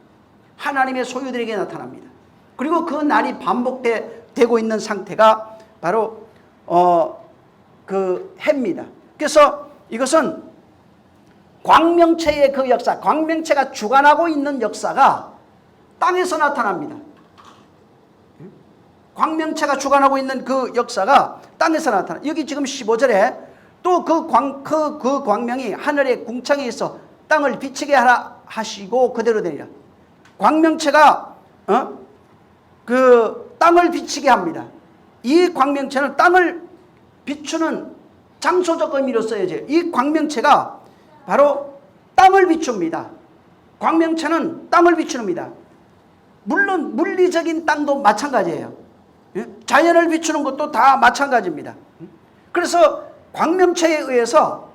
하나님의 소유들에게 나타납니다. 그리고 그 날이 반복되고 있는 상태가 바로 그 해입니다. 그래서 이것은 광명체의 그 역사, 광명체가 주관하고 있는 역사가 땅에서 나타납니다. 광명체가 주관하고 있는 그 역사가 땅에서 나타나. 여기 지금 15절에 또 그 광명이 하늘의 궁창에 있어 땅을 비치게 하라 하시고 그대로 되니라. 광명체가 그 땅을 비치게 합니다. 이 광명체는 땅을 비추는 장소적 의미로 써야죠. 이 광명체가 바로 땅을 비춥니다. 광명체는 땅을 비추는입니다. 물론 물리적인 땅도 마찬가지예요. 자연을 비추는 것도 다 마찬가지입니다. 그래서 광명체에 의해서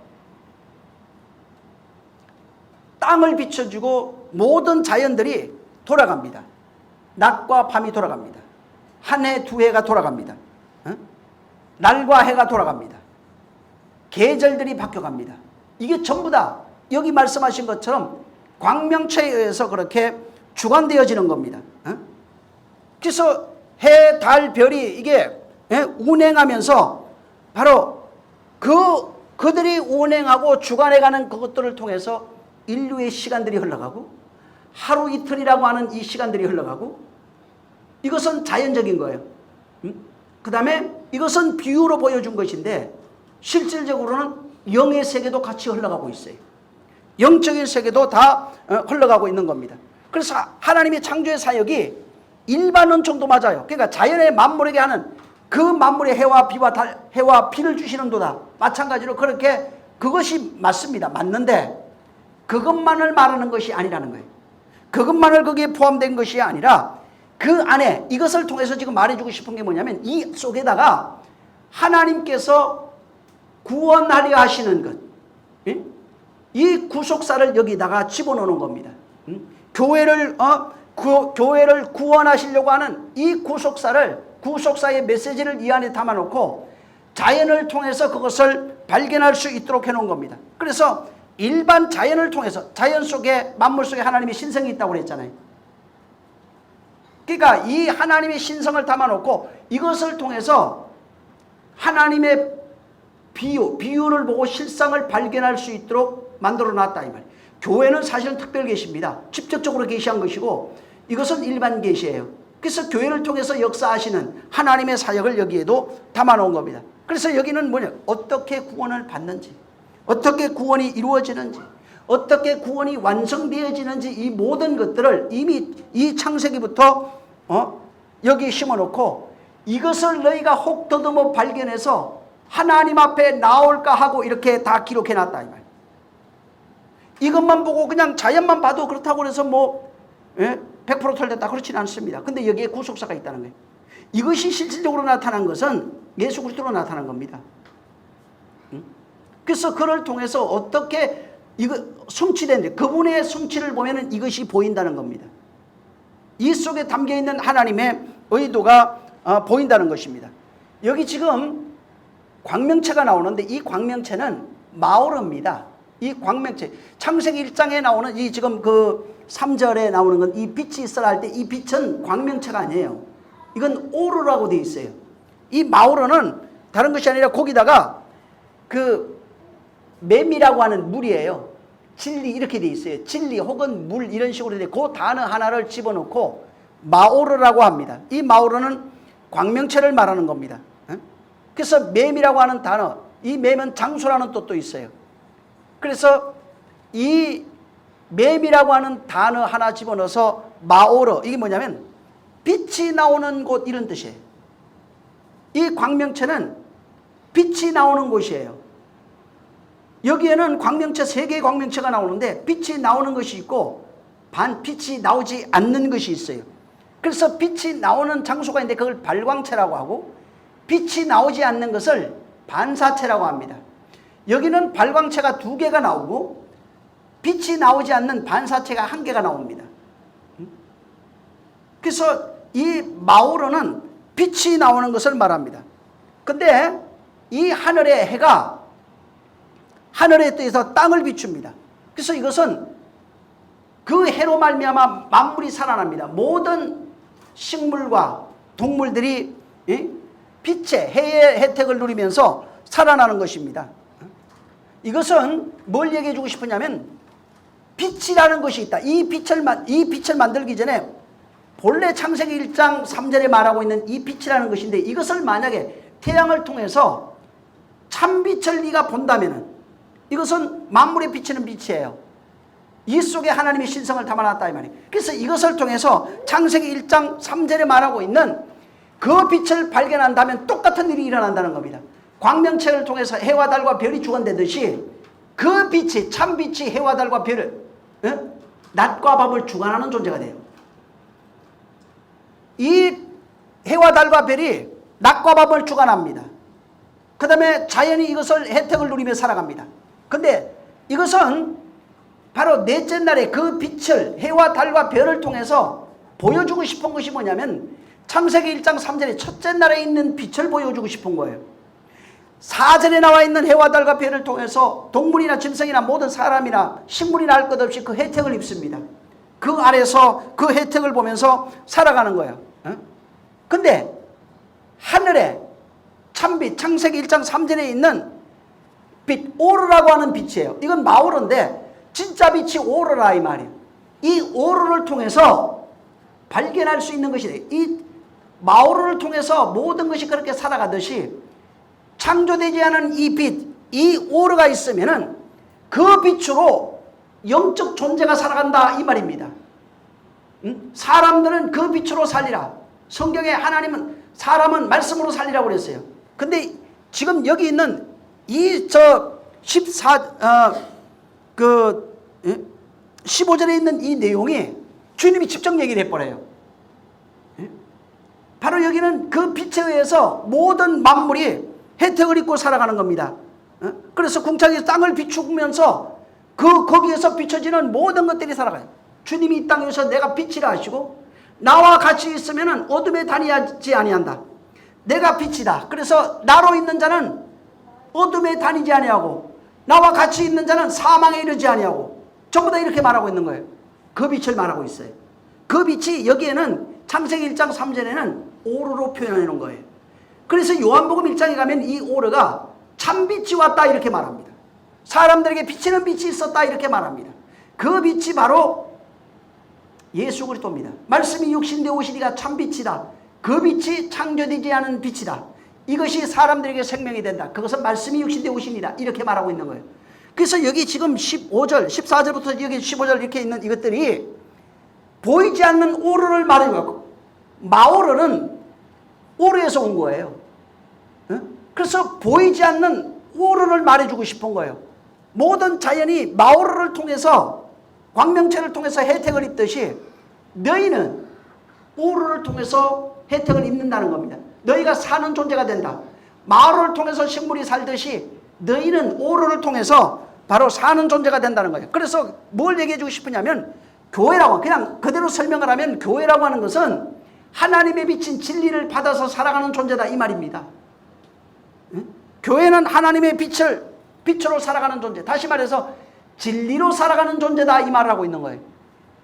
땅을 비춰주고 모든 자연들이 돌아갑니다. 낮과 밤이 돌아갑니다. 한 해, 두 해가 돌아갑니다. 날과 해가 돌아갑니다. 계절들이 바뀌어갑니다. 이게 전부 다 여기 말씀하신 것처럼 광명체에 의해서 그렇게 주관되어지는 겁니다. 그래서 해, 달, 별이 이게 운행하면서 바로 그들이 운행하고 주관해가는 그것들을 통해서 인류의 시간들이 흘러가고 하루 이틀이라고 하는 이 시간들이 흘러가고 이것은 자연적인 거예요. 그 다음에 이것은 비유로 보여준 것인데 실질적으로는 영의 세계도 같이 흘러가고 있어요. 영적인 세계도 다 흘러가고 있는 겁니다. 그래서 하나님의 창조의 사역이 일반은 정도 맞아요. 그러니까 자연의 만물에게 하는 그 만물의 해와 비와 해와 비를 주시는도다. 마찬가지로 그렇게 그것이 맞습니다. 맞는데 그것만을 말하는 것이 아니라는 거예요. 그것만을 거기에 포함된 것이 아니라 그 안에 이것을 통해서 지금 말해주고 싶은 게 뭐냐면 이 속에다가 하나님께서 구원하려 하시는 것, 이 구속사를 여기다가 집어넣는 겁니다. 교회를 구원하시려고 하는 이 구속사의 메시지를 이 안에 담아놓고 자연을 통해서 그것을 발견할 수 있도록 해놓은 겁니다. 그래서 일반 자연을 통해서 자연 속에 만물 속에 하나님의 신성이 있다고 그랬잖아요. 그러니까 이 하나님의 신성을 담아놓고 이것을 통해서 하나님의 비유를 보고 실상을 발견할 수 있도록 만들어 놨다 이 말이에요. 교회는 사실은 특별 계시입니다. 직접적으로 계시한 것이고 이것은 일반 계시예요. 그래서 교회를 통해서 역사하시는 하나님의 사역을 여기에도 담아놓은 겁니다. 그래서 여기는 뭐냐, 어떻게 구원을 받는지, 어떻게 구원이 이루어지는지, 어떻게 구원이 완성되어지는지 이 모든 것들을 이미 이 창세기부터 여기 심어놓고 이것을 너희가 혹 더듬어 발견해서 하나님 앞에 나올까 하고 이렇게 다 기록해놨다 이 말. 이것만 보고 그냥 자연만 봐도 그렇다고 해서 100% 털렸다 그렇지는 않습니다. 근데 여기에 구속사가 있다는 거예요. 이것이 실질적으로 나타난 것은 예수 그리스도로 나타난 겁니다. 그래서 그를 통해서 어떻게 이거 성취된지, 그분의 성취를 보면은 이것이 보인다는 겁니다. 이 속에 담겨있는 하나님의 의도가 보인다는 것입니다. 여기 지금 광명체가 나오는데 이 광명체는 마오르입니다. 이 광명체, 창세기 1장에 나오는 이 지금 그 3절에 나오는 건 이 빛이 있어라 할 때 이 빛은 광명체가 아니에요. 이건 오르라고 되어 있어요. 이 마오르는 다른 것이 아니라 거기다가 그 맴이라고 하는 물이에요. 진리 이렇게 되어 있어요. 진리 혹은 물 이런 식으로 돼. 그 단어 하나를 집어넣고 마오르라고 합니다. 이 마오르는 광명체를 말하는 겁니다. 그래서 맴이라고 하는 단어, 이 맴은 장소라는 뜻도 있어요. 그래서 이 맴이라고 하는 단어 하나 집어넣어서 마오르, 이게 뭐냐면 빛이 나오는 곳 이런 뜻이에요. 이 광명체는 빛이 나오는 곳이에요. 여기에는 광명체 3개의 광명체가 나오는데 빛이 나오는 것이 있고 빛이 나오지 않는 것이 있어요. 그래서 빛이 나오는 장소가 있는데 그걸 발광체라고 하고 빛이 나오지 않는 것을 반사체라고 합니다. 여기는 발광체가 2개가 나오고 빛이 나오지 않는 반사체가 1개가 나옵니다. 그래서 이 마오르는 빛이 나오는 것을 말합니다. 근데 이 하늘의 해가 하늘에 뜨여서 땅을 비춥니다. 그래서 이것은 그 해로 말미암아 만물이 살아납니다. 모든 식물과 동물들이 빛의 해의 혜택을 누리면서 살아나는 것입니다. 이것은 뭘 얘기해 주고 싶으냐면 빛이라는 것이 있다. 이 빛을 만들기 전에 본래 창세기 1장 3절에 말하고 있는 이 빛이라는 것인데 이것을 만약에 태양을 통해서 참빛을 네가 본다면은 이것은 만물에 비치는 빛이에요. 이 속에 하나님의 신성을 담아놨다 이 말이에요. 그래서 이것을 통해서 창세기 1장 3절에 말하고 있는 그 빛을 발견한다면 똑같은 일이 일어난다는 겁니다. 광명체를 통해서 해와 달과 별이 주관되듯이 그 빛이 참빛이 해와 달과 별을 낮과 밤을 주관하는 존재가 돼요. 이 해와 달과 별이 낮과 밤을 주관합니다. 그 다음에 자연이 이것을 혜택을 누리며 살아갑니다. 근데 이것은 바로 넷째 날에 그 빛을 해와 달과 별을 통해서 보여주고 싶은 것이 뭐냐면 창세기 1장 3절에 첫째 날에 있는 빛을 보여주고 싶은 거예요. 4절에 나와 있는 해와 달과 별을 통해서 동물이나 짐승이나 모든 사람이나 식물이나 할 것 없이 그 혜택을 입습니다. 그 아래서 그 혜택을 보면서 살아가는 거예요. 근데 하늘에 참빛, 창세기 1장 3절에 있는 빛, 오르라고 하는 빛이에요. 이건 마오르인데 진짜 빛이 오르라 이 말이에요. 이 오르를 통해서 발견할 수 있는 것이 돼요. 이 마오르를 통해서 모든 것이 그렇게 살아가듯이 창조되지 않은 이 빛, 이 오르가 있으면은 그 빛으로 영적 존재가 살아간다 이 말입니다. 사람들은 그 빛으로 살리라. 성경에 하나님은 사람은 말씀으로 살리라고 그랬어요. 근데 지금 여기 있는 이 15절에 있는 이 내용이 주님이 직접 얘기를 해버려요. 바로 여기는 그 빛에 의해서 모든 만물이 혜택을 입고 살아가는 겁니다. 그래서 궁창에서 땅을 비추면서 거기에서 비춰지는 모든 것들이 살아가요. 주님이 이 땅에서 내가 빛이라 하시고 나와 같이 있으면 어둠에 다니지 아니한다. 내가 빛이다. 그래서 나로 있는 자는 어둠에 다니지 아니하고 나와 같이 있는 자는 사망에 이르지 아니하고 전부 다 이렇게 말하고 있는 거예요. 그 빛을 말하고 있어요. 그 빛이 여기에는 창세기 1장 3절에는 오르로 표현해 놓은 거예요. 그래서 요한복음 1장에 가면 이 오르가 참빛이 왔다 이렇게 말합니다. 사람들에게 비치는 빛이 있었다 이렇게 말합니다. 그 빛이 바로 예수 그리스도입니다. 말씀이 육신되어 오시니가 참빛이다. 그 빛이 창조되지 않은 빛이다. 이것이 사람들에게 생명이 된다. 그것은 말씀이 육신되어 오시니라 이렇게 말하고 있는 거예요. 그래서 여기 지금 15절, 14절부터 여기 15절 이렇게 있는 이것들이 보이지 않는 오르를 말해요. 마오르는 오르에서 온 거예요. 그래서 보이지 않는 오르를 말해주고 싶은 거예요. 모든 자연이 마오르를 통해서 광명체를 통해서 혜택을 입듯이 너희는 오르를 통해서 혜택을 입는다는 겁니다. 너희가 사는 존재가 된다. 마오르를 통해서 식물이 살듯이 너희는 오르를 통해서 바로 사는 존재가 된다는 거예요. 그래서 뭘 얘기해 주고 싶으냐면 교회라고 그냥 그대로 설명을 하면 교회라고 하는 것은 하나님의 비친 진리를 받아서 살아가는 존재다 이 말입니다. 교회는 하나님의 빛으로 살아가는 존재. 다시 말해서 진리로 살아가는 존재다 이 말을 하고 있는 거예요.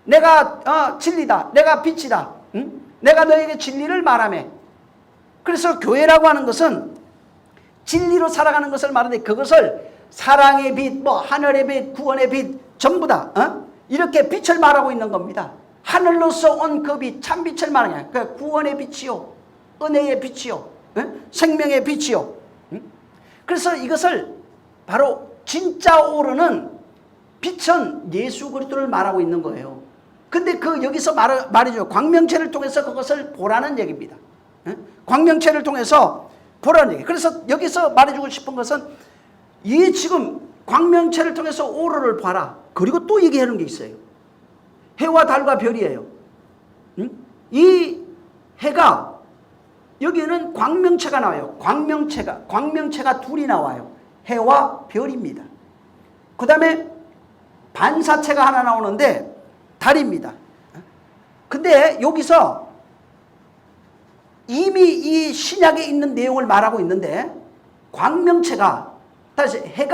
내가 진리다. 내가 빛이다. 내가 너에게 진리를 말하며. 그래서 교회라고 하는 것은 진리로 살아가는 것을 말하는데 그것을 사랑의 빛, 하늘의 빛, 구원의 빛 전부 다 이렇게 빛을 말하고 있는 겁니다. 하늘로서 온 그 빛, 참빛을 말하냐. 그 구원의 빛이요, 은혜의 빛이요, 생명의 빛이요. 그래서 이것을 바로 진짜 오르는 빛은 예수 그리스도를 말하고 있는 거예요. 근데 여기서 말해줘요. 광명체를 통해서 그것을 보라는 얘기입니다. 광명체를 통해서 보라는 얘기. 그래서 여기서 말해주고 싶은 것은 이 지금 광명체를 통해서 오르를 봐라. 그리고 또 얘기하는 게 있어요. 해와 달과 별이에요. 이 해가 여기에는 광명체가 나와요. 광명체가 둘이 나와요. 해와 별입니다. 그 다음에 반사체가 하나 나오는데 달입니다. 근데 여기서 이미 이 신약에 있는 내용을 말하고 있는데 광명체가 다시 해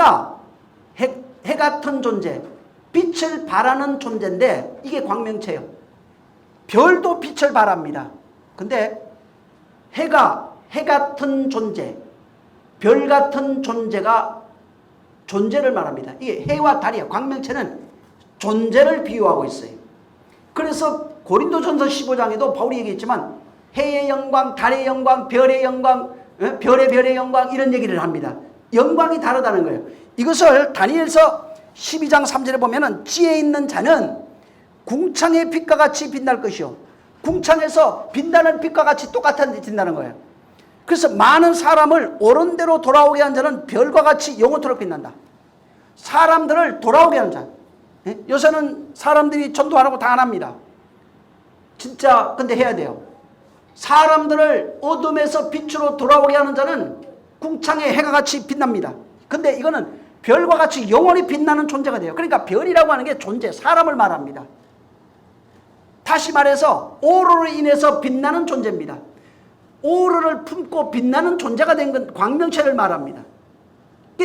같은 존재, 빛을 발하는 존재인데 이게 광명체예요. 별도 빛을 발합니다. 근데 해 같은 존재, 별 같은 존재가 존재를 말합니다. 이게 해와 달이에요. 광명체는 존재를 비유하고 있어요. 그래서 고린도전서 15장에도 바울이 얘기했지만 해의 영광, 달의 영광, 별의 영광, 별의 영광 이런 얘기를 합니다. 영광이 다르다는 거예요. 이것을 다니엘서 12장 3절에 보면은 지혜 있는 자는 궁창의 빛과 같이 빛날 것이요. 궁창에서 빛나는 빛과 같이 똑같은 빛나는 거예요. 그래서 많은 사람을 옳은 대로 돌아오게 한 자는 별과 같이 영원토록 빛난다. 사람들을 돌아오게 하는 자. 요새는 사람들이 전도 안 하고 다 안 합니다. 진짜 근데 해야 돼요. 사람들을 어둠에서 빛으로 돌아오게 하는 자는 궁창의 해가 같이 빛납니다. 근데 이거는 별과 같이 영원히 빛나는 존재가 돼요. 그러니까 별이라고 하는 게 존재, 사람을 말합니다. 다시 말해서 오로로 인해서 빛나는 존재입니다. 오로를 품고 빛나는 존재가 된 건 광명체를 말합니다.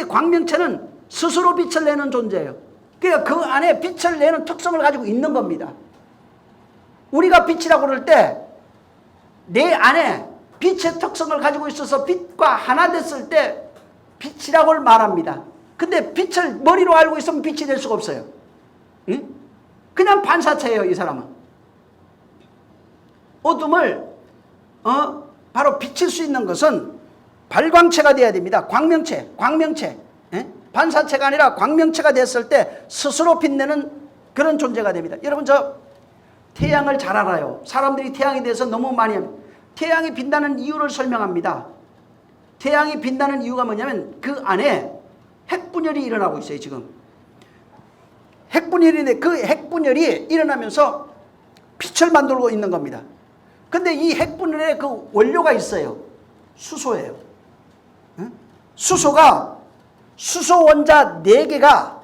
광명체는 스스로 빛을 내는 존재예요. 그러니까 그 안에 빛을 내는 특성을 가지고 있는 겁니다. 우리가 빛이라고 그럴 때 내 안에 빛의 특성을 가지고 있어서 빛과 하나 됐을 때 빛이라고 말합니다. 근데 빛을 머리로 알고 있으면 빛이 될 수가 없어요. 응? 그냥 반사체예요, 이 사람은. 어둠을 바로 비칠 수 있는 것은 발광체가 되어야 됩니다. 광명체. 반사체가 아니라 광명체가 됐을 때 스스로 빛내는 그런 존재가 됩니다. 여러분, 저 태양을 잘 알아요. 사람들이 태양에 대해서 너무 많이 합니다. 태양이 빛나는 이유를 설명합니다. 태양이 빛나는 이유가 뭐냐면 그 안에 핵분열이 일어나고 있어요. 지금 핵분열인데 그 핵분열이 일어나면서 빛을 만들고 있는 겁니다. 근데 이 핵분열에 그 원료가 있어요. 수소예요. 수소가 수소 원자 4개가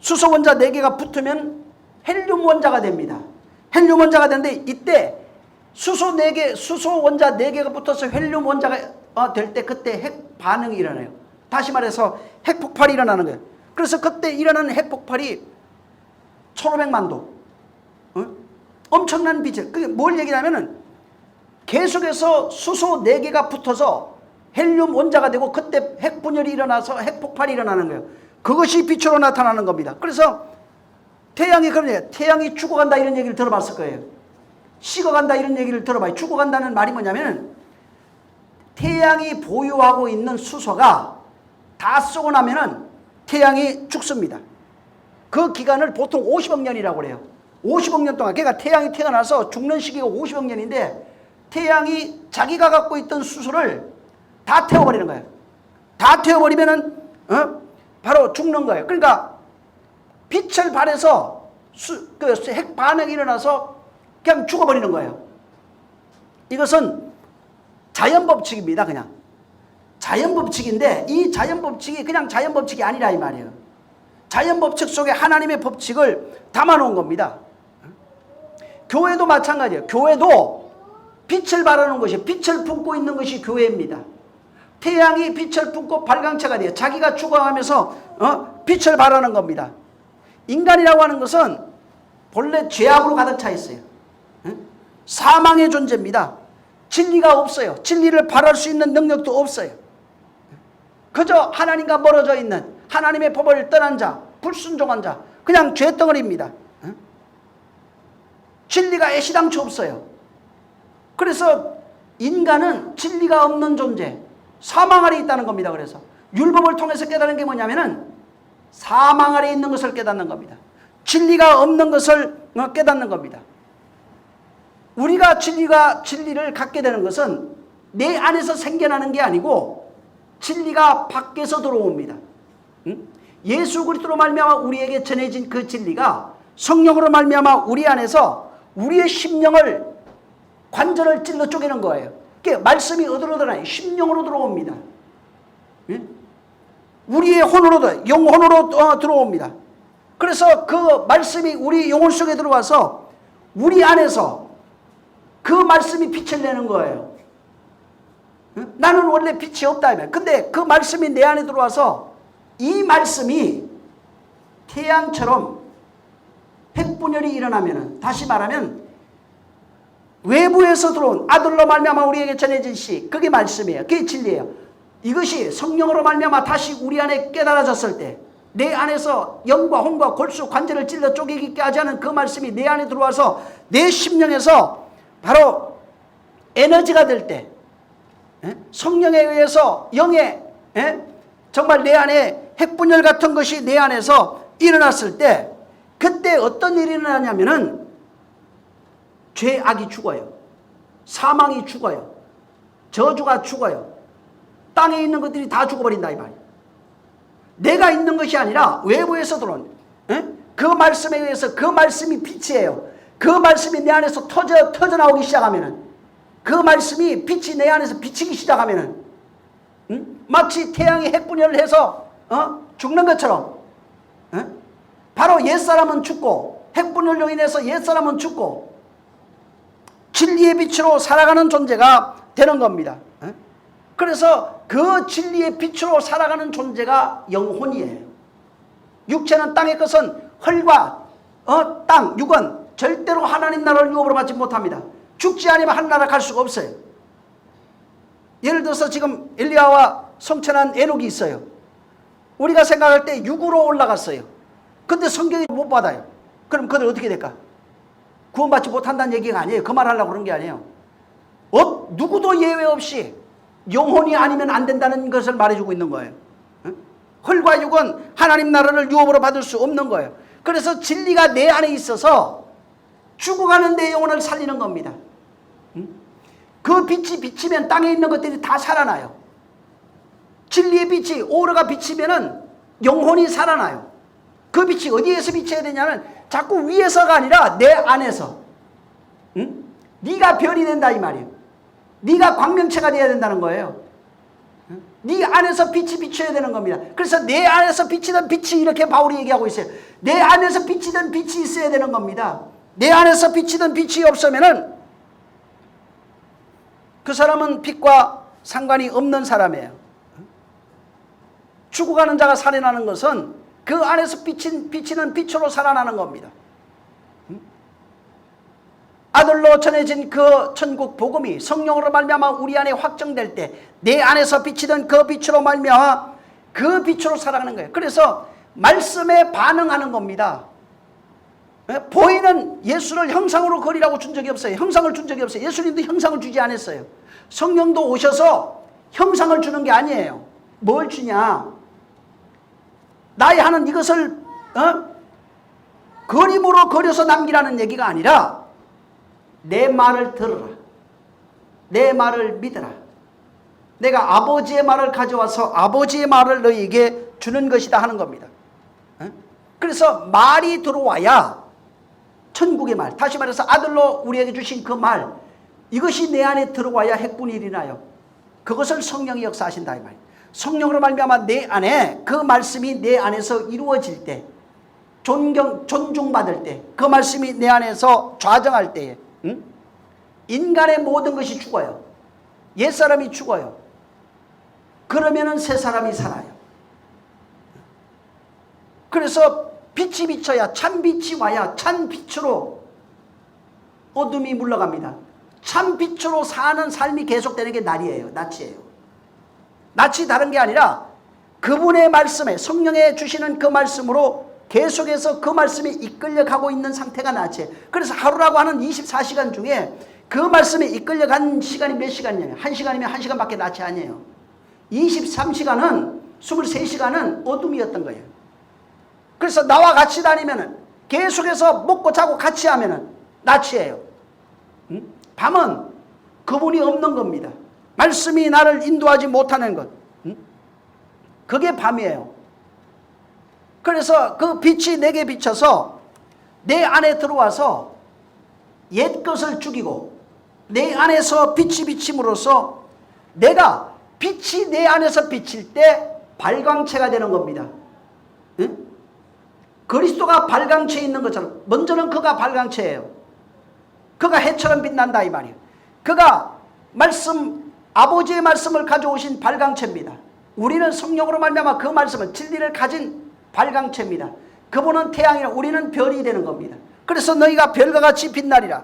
수소 원자 4개가 붙으면 헬륨 원자가 됩니다. 헬륨 원자가 되는데 이때 수소 원자 4개가 붙어서 헬륨 원자가 될 때 그때 핵 반응이 일어나요. 다시 말해서 핵폭발이 일어나는 거예요. 그래서 그때 일어나는 핵폭발이 1500만 도. 엄청난 빛을. 그게 뭘 얘기하냐면은 계속해서 수소 4개가 붙어서 헬륨 원자가 되고 그때 핵분열이 일어나서 핵폭발이 일어나는 거예요. 그것이 빛으로 나타나는 겁니다. 그래서 태양이 그러네요. 태양이 죽어간다 이런 얘기를 들어봤을 거예요. 식어간다 이런 얘기를 들어봐요. 죽어간다는 말이 뭐냐면 태양이 보유하고 있는 수소가 다 쏘고 나면은 태양이 죽습니다. 그 기간을 보통 50억 년이라고 그래요. 50억 년 동안. 그러니까 태양이 태어나서 죽는 시기가 50억 년인데 태양이 자기가 갖고 있던 수소를 다 태워버리는 거예요. 다 태워버리면은 바로 죽는 거예요. 그러니까 빛을 발해서 핵 반응이 일어나서 그냥 죽어버리는 거예요. 이것은 자연법칙입니다. 그냥 자연법칙인데 이 자연법칙이 그냥 자연법칙이 아니라 이 말이에요. 자연법칙 속에 하나님의 법칙을 담아놓은 겁니다. 교회도 마찬가지예요. 교회도 빛을 발하는 것이, 빛을 품고 있는 것이 교회입니다. 태양이 빛을 품고 발광체가 돼요. 자기가 죽어가면서 빛을 발하는 겁니다. 인간이라고 하는 것은 본래 죄악으로 가득 차 있어요. 사망의 존재입니다. 진리가 없어요. 진리를 발할 수 있는 능력도 없어요. 그저 하나님과 멀어져 있는, 하나님의 법을 떠난 자, 불순종한 자, 그냥 죄덩어리입니다. 진리가 애시당초 없어요. 그래서 인간은 진리가 없는 존재, 사망 아래 있다는 겁니다. 그래서 율법을 통해서 깨달은 게 뭐냐면은 사망 아래 있는 것을 깨닫는 겁니다. 진리가 없는 것을 깨닫는 겁니다. 우리가 진리를 갖게 되는 것은 내 안에서 생겨나는 게 아니고 진리가 밖에서 들어옵니다. 예수 그리스도로 말미암아 우리에게 전해진 그 진리가 성령으로 말미암아 우리 안에서 우리의 심령을, 관절을 찔러 쪼개는 거예요. 그게 말씀이 어디로 들어가요? 심령으로 들어옵니다. 우리의 혼으로도, 영혼으로 들어옵니다. 그래서 그 말씀이 우리 영혼 속에 들어와서 우리 안에서 그 말씀이 빛을 내는 거예요. 나는 원래 빛이 없다. 근데 그 말씀이 내 안에 들어와서 이 말씀이 태양처럼 핵분열이 일어나면은, 다시 말하면 외부에서 들어온 아들로 말미암아 우리에게 전해진 시, 그게 말씀이에요. 그게 진리예요. 이것이 성령으로 말미암아 다시 우리 안에 깨달아졌을 때 내 안에서 영과 혼과 골수 관절을 찔러 쪼개게 하지 않은 그 말씀이 내 안에 들어와서 내 심령에서 바로 에너지가 될 때, 성령에 의해서 영의 정말 내 안에 핵분열 같은 것이 내 안에서 일어났을 때 그때 어떤 일이 일어나냐면은 죄악이 죽어요. 사망이 죽어요. 저주가 죽어요. 땅에 있는 것들이 다 죽어버린다 이 말이에요. 내가 있는 것이 아니라 외부에서 들어온 그 말씀에 의해서 그 말씀이 빛이에요. 그 말씀이 내 안에서 터져 나오기 시작하면은 그 말씀이 빛이 내 안에서 비치기 시작하면은 마치 태양이 핵분열을 해서 죽는 것처럼 바로 옛사람은 죽고 핵분열로 인해서 옛사람은 죽고 진리의 빛으로 살아가는 존재가 되는 겁니다. 그래서 그 진리의 빛으로 살아가는 존재가 영혼이에요. 육체는 땅의 것은 헐과 땅, 육은 절대로 하나님 나라를 유업으로 받지 못합니다. 죽지 않으면 하나님 갈 수가 없어요. 예를 들어서 지금 엘리야와 성천한 에녹이 있어요. 우리가 생각할 때 육으로 올라갔어요. 근데 성경이 못 받아요. 그럼 그들 어떻게 될까? 구원받지 못한다는 얘기가 아니에요. 그 말 하려고 그런 게 아니에요. 누구도 예외 없이 영혼이 아니면 안 된다는 것을 말해주고 있는 거예요. 헐과 육은 하나님 나라를 유업으로 받을 수 없는 거예요. 그래서 진리가 내 안에 있어서 죽어가는 내 영혼을 살리는 겁니다. 그 빛이 비치면 땅에 있는 것들이 다 살아나요. 진리의 빛이 오르가 비치면은 영혼이 살아나요. 그 빛이 어디에서 비쳐야 되냐면 자꾸 위에서가 아니라 내 안에서. 네가 별이 된다 이 말이에요. 네가 광명체가 되어야 된다는 거예요. 네 안에서 빛이 비쳐야 되는 겁니다. 그래서 내 안에서 비치던 빛이 이렇게 바울이 얘기하고 있어요. 내 안에서 비치던 빛이 있어야 되는 겁니다. 내 안에서 비치던 빛이 없으면은 그 사람은 빛과 상관이 없는 사람이에요. 죽어가는 자가 살아나는 것은 그 안에서 비치는 빛으로 살아나는 겁니다. 아들로 전해진 그 천국 복음이 성령으로 말미암아 우리 안에 확정될 때 내 안에서 비치던 그 빛으로 말미암아 그 빛으로 살아가는 거예요. 그래서 말씀에 반응하는 겁니다. 보이는 예수를 형상으로 그리라고 준 적이 없어요. 형상을 준 적이 없어요. 예수님도 형상을 주지 않았어요. 성령도 오셔서 형상을 주는 게 아니에요. 뭘 주냐? 나의 하는 이것을 그림으로 그려서 남기라는 얘기가 아니라 내 말을 들으라. 내 말을 믿으라. 내가 아버지의 말을 가져와서 아버지의 말을 너희에게 주는 것이다 하는 겁니다. 그래서 말이 들어와야 천국의 말, 다시 말해서 아들로 우리에게 주신 그 말, 이것이 내 안에 들어와야 핵분일이 나요. 그것을 성령이 역사하신다 이 말이에요. 성령으로 말미암아 내 안에 그 말씀이 내 안에서 이루어질 때, 존중받을 때, 그 말씀이 내 안에서 좌정할 때에 인간의 모든 것이 죽어요. 옛사람이 죽어요. 그러면은 새 사람이 살아요. 그래서 빛이 비쳐야, 참 빛이 와야 참 빛으로 어둠이 물러갑니다. 참 빛으로 사는 삶이 계속되는 게 날이에요. 낯이에요. 낯이 다른 게 아니라 그분의 말씀에, 성령에 주시는 그 말씀으로 계속해서 그 말씀에 이끌려가고 있는 상태가 낯이에요. 그래서 하루라고 하는 24시간 중에 그 말씀에 이끌려간 시간이 몇 시간이냐면 1시간이면 1시간밖에 낯이 아니에요. 23시간은 23시간은 어둠이었던 거예요. 그래서 나와 같이 다니면은 계속해서 먹고 자고 같이 하면은 낯이에요. 밤은 그분이 없는 겁니다. 말씀이 나를 인도하지 못하는 것. 그게 밤이에요. 그래서 그 빛이 내게 비쳐서 내 안에 들어와서 옛 것을 죽이고 내 안에서 빛이 비침으로써 내가 빛이 내 안에서 비칠 때 발광체가 되는 겁니다. 그리스도가 발광체에 있는 것처럼 먼저는 그가 발광체예요. 그가 해처럼 빛난다 이 말이에요. 그가 아버지의 말씀을 가져오신 발광체입니다. 우리는 성령으로 말미암아 그 말씀을, 진리를 가진 발광체입니다. 그분은 태양이라 우리는 별이 되는 겁니다. 그래서 너희가 별과 같이 빛나리라.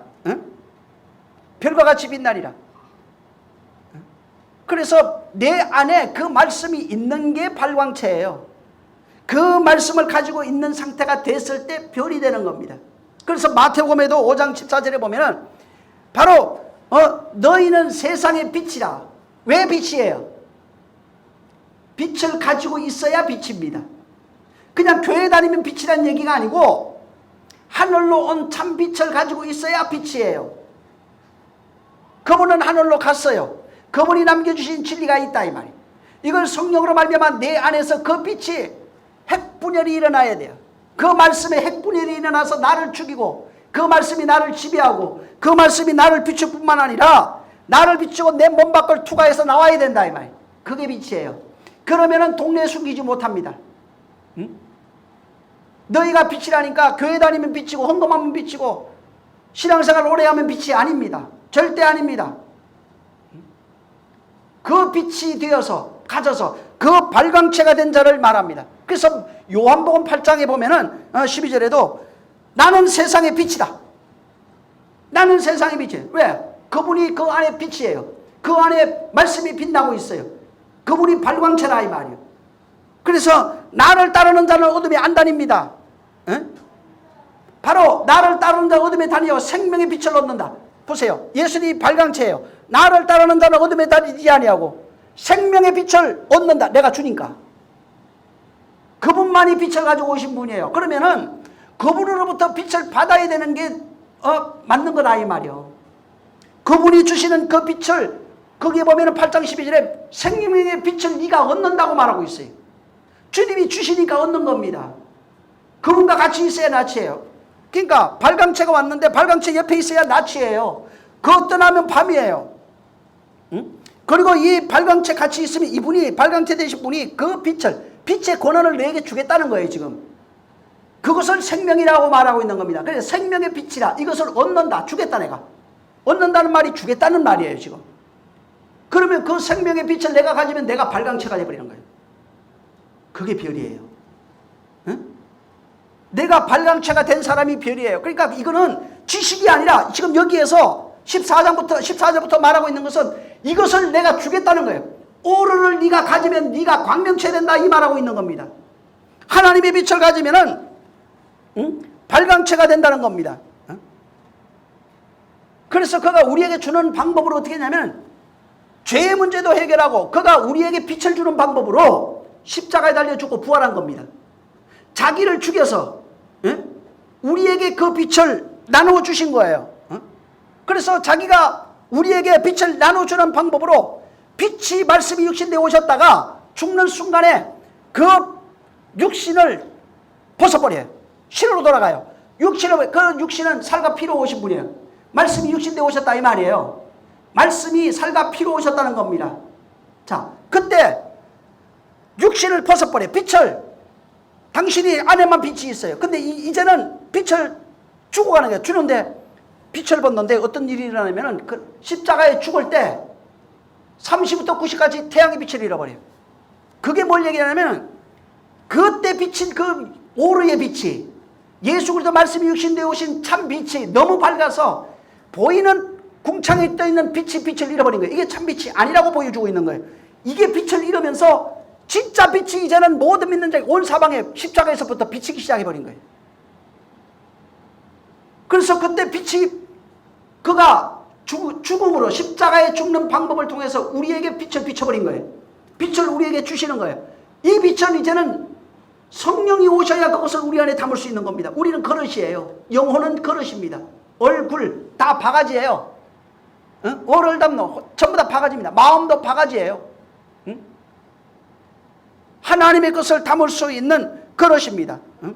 별과 같이 빛나리라. 그래서 내 안에 그 말씀이 있는 게 발광체예요. 그 말씀을 가지고 있는 상태가 됐을 때 별이 되는 겁니다. 그래서 마태복음에도 5장 14절에 보면은 바로 너희는 세상의 빛이라. 왜 빛이에요? 빛을 가지고 있어야 빛입니다. 그냥 교회 다니면 빛이라는 얘기가 아니고 하늘로 온 참 빛을 가지고 있어야 빛이에요. 그분은 하늘로 갔어요. 그분이 남겨주신 진리가 있다 이 말이에요. 이걸 성령으로 말미암아 내 안에서 그 빛이 핵분열이 일어나야 돼요. 그 말씀에 핵분열이 일어나서 나를 죽이고 그 말씀이 나를 지배하고 그 말씀이 나를 비출 뿐만 아니라 나를 비추고 내 몸 밖을 투과해서 나와야 된다 이 말이에요. 그게 빛이에요. 그러면은 동네에 숨기지 못합니다. 응? 너희가 빛이라니까 교회 다니면 빛이고 헌금하면 빛이고 신앙생활 오래 하면 빛이 아닙니다. 절대 아닙니다. 그 빛이 되어서 가져서 그 발광체가 된 자를 말합니다. 그래서 요한복음 8장에 보면은 12절에도 나는 세상의 빛이다. 나는 세상의 빛이에요. 왜? 그분이 그 안에 빛이에요. 그 안에 말씀이 빛나고 있어요. 그분이 발광체라 이 말이에요. 그래서 나를 따르는 자는 어둠에 안 다닙니다. 에? 바로 나를 따르는 자는 어둠에 다니어 생명의 빛을 얻는다. 보세요. 예수님이 발광체예요. 나를 따르는 자는 어둠에 다니지 아니하고 생명의 빛을 얻는다. 내가 주니까. 그분만이 빛을 가지고 오신 분이에요. 그러면은 그분으로부터 빛을 받아야 되는 게 맞는 거다 이 말이요. 그분이 주시는 그 빛을 거기에 보면은 8장 12절에 생명의 빛을 네가 얻는다고 말하고 있어요. 주님이 주시니까 얻는 겁니다. 그분과 같이 있어야 낫이에요. 그러니까 발광체가 왔는데 발광체 옆에 있어야 낫이에요. 그것 떠나면 밤이에요. 응? 그리고 이 발광체 같이 있으면 이분이 발광체 되신 분이 그 빛의 권한을 내게 주겠다는 거예요 지금. 그것을 생명이라고 말하고 있는 겁니다. 그래서 생명의 빛이라 이것을 얻는다. 주겠다 내가. 얻는다는 말이 주겠다는 말이에요 지금. 그러면 그 생명의 빛을 내가 가지면 내가 발광체가 되어버리는 거예요. 그게 별이에요. 응? 내가 발광체가 된 사람이 별이에요. 그러니까 이거는 지식이 아니라 지금 여기에서 14절부터 말하고 있는 것은 이것을 내가 주겠다는 거예요. 오르를 네가 가지면 네가 광명체 된다 이 말하고 있는 겁니다. 하나님의 빛을 가지면은 발광체가 된다는 겁니다. 그래서 그가 우리에게 주는 방법으로 어떻게 했냐면 죄의 문제도 해결하고 그가 우리에게 빛을 주는 방법으로 십자가에 달려 죽고 부활한 겁니다. 자기를 죽여서 우리에게 그 빛을 나누어 주신 거예요. 그래서 자기가 우리에게 빛을 나눠주는 방법으로 빛이 말씀이 육신되어 오셨다가 죽는 순간에 그 육신을 벗어버려요. 신으로 돌아가요. 그 육신은 살과 피로 오신 분이에요. 말씀이 육신되어 오셨다 이 말이에요. 말씀이 살과 피로 오셨다는 겁니다. 자, 그때 육신을 벗어버려요. 빛을 당신이 안에만 빛이 있어요. 근데 이제는 빛을 주고 가는 거예요. 주는데 빛을 벗는데 어떤 일이 일어나냐면 그 십자가에 죽을 때 30부터 90까지 태양의 빛을 잃어버려요. 그게 뭘 얘기하냐면 그때 비친 그 오르의 빛이 예수 그리스도 말씀이 육신되어 오신 참 빛이 너무 밝아서 보이는 궁창에 떠있는 빛을 잃어버린 거예요. 이게 참 빛이 아니라고 보여주고 있는 거예요. 이게 빛을 잃으면서 진짜 빛이 이제는 모든 믿는 자에게 온 사방에 십자가에서부터 비치기 시작해버린 거예요. 그래서 그때 빛이 그가 죽음으로 십자가에 죽는 방법을 통해서 우리에게 빛을 비춰버린 거예요. 빛을 우리에게 주시는 거예요. 이 빛은 이제는 성령이 오셔야 그것을 우리 안에 담을 수 있는 겁니다. 우리는 그릇이에요. 영혼은 그릇입니다. 얼굴 다 바가지예요. 응? 오를 담는 전부 다 바가지입니다. 마음도 바가지예요. 응? 하나님의 것을 담을 수 있는 그릇입니다. 응?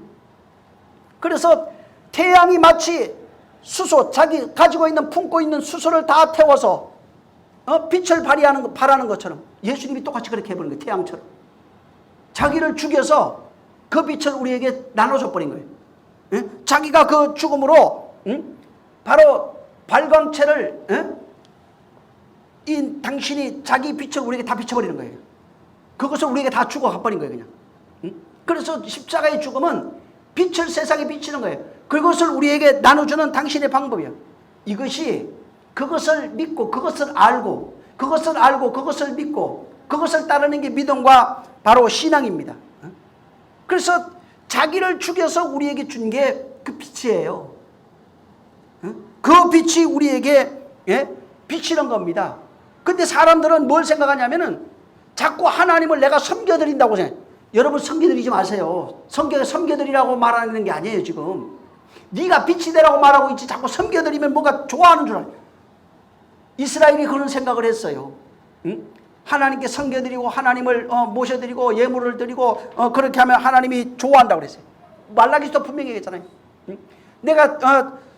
그래서 태양이 마치 수소, 자기 가지고 있는 품고 있는 수소를 다 태워서 빛을 발하는 것처럼 예수님이 똑같이 그렇게 해버린 거예요. 태양처럼 자기를 죽여서 그 빛을 우리에게 나눠줘 버린 거예요. 응? 자기가 그 죽음으로 바로 발광체를 이 당신이 자기 빛을 우리에게 다 비춰버리는 거예요. 그것을 우리에게 다 주고 가버린 거예요. 그냥. 그래서 십자가의 죽음은 빛을 세상에 비치는 거예요. 그것을 우리에게 나눠주는 당신의 방법이에요. 이것이 그것을 믿고 그것을 알고 그것을 믿고 그것을 따르는 게 믿음과 바로 신앙입니다. 그래서 자기를 죽여서 우리에게 준 게 그 빛이에요. 그 빛이 우리에게 비치는 겁니다. 근데 사람들은 뭘 생각하냐면은 자꾸 하나님을 내가 섬겨드린다고 생각해요. 여러분 섬겨드리지 마세요. 섬겨드리라고 말하는 게 아니에요 지금. 네가 빛이 되라고 말하고 있지 자꾸 섬겨드리면 뭔가 좋아하는 줄 알아요. 이스라엘이 그런 생각을 했어요. 응? 하나님께 섬겨드리고 하나님을 모셔드리고 예물을 드리고 그렇게 하면 하나님이 좋아한다고 그랬어요. 말라기서도 분명히 얘기했잖아요. 응? 내가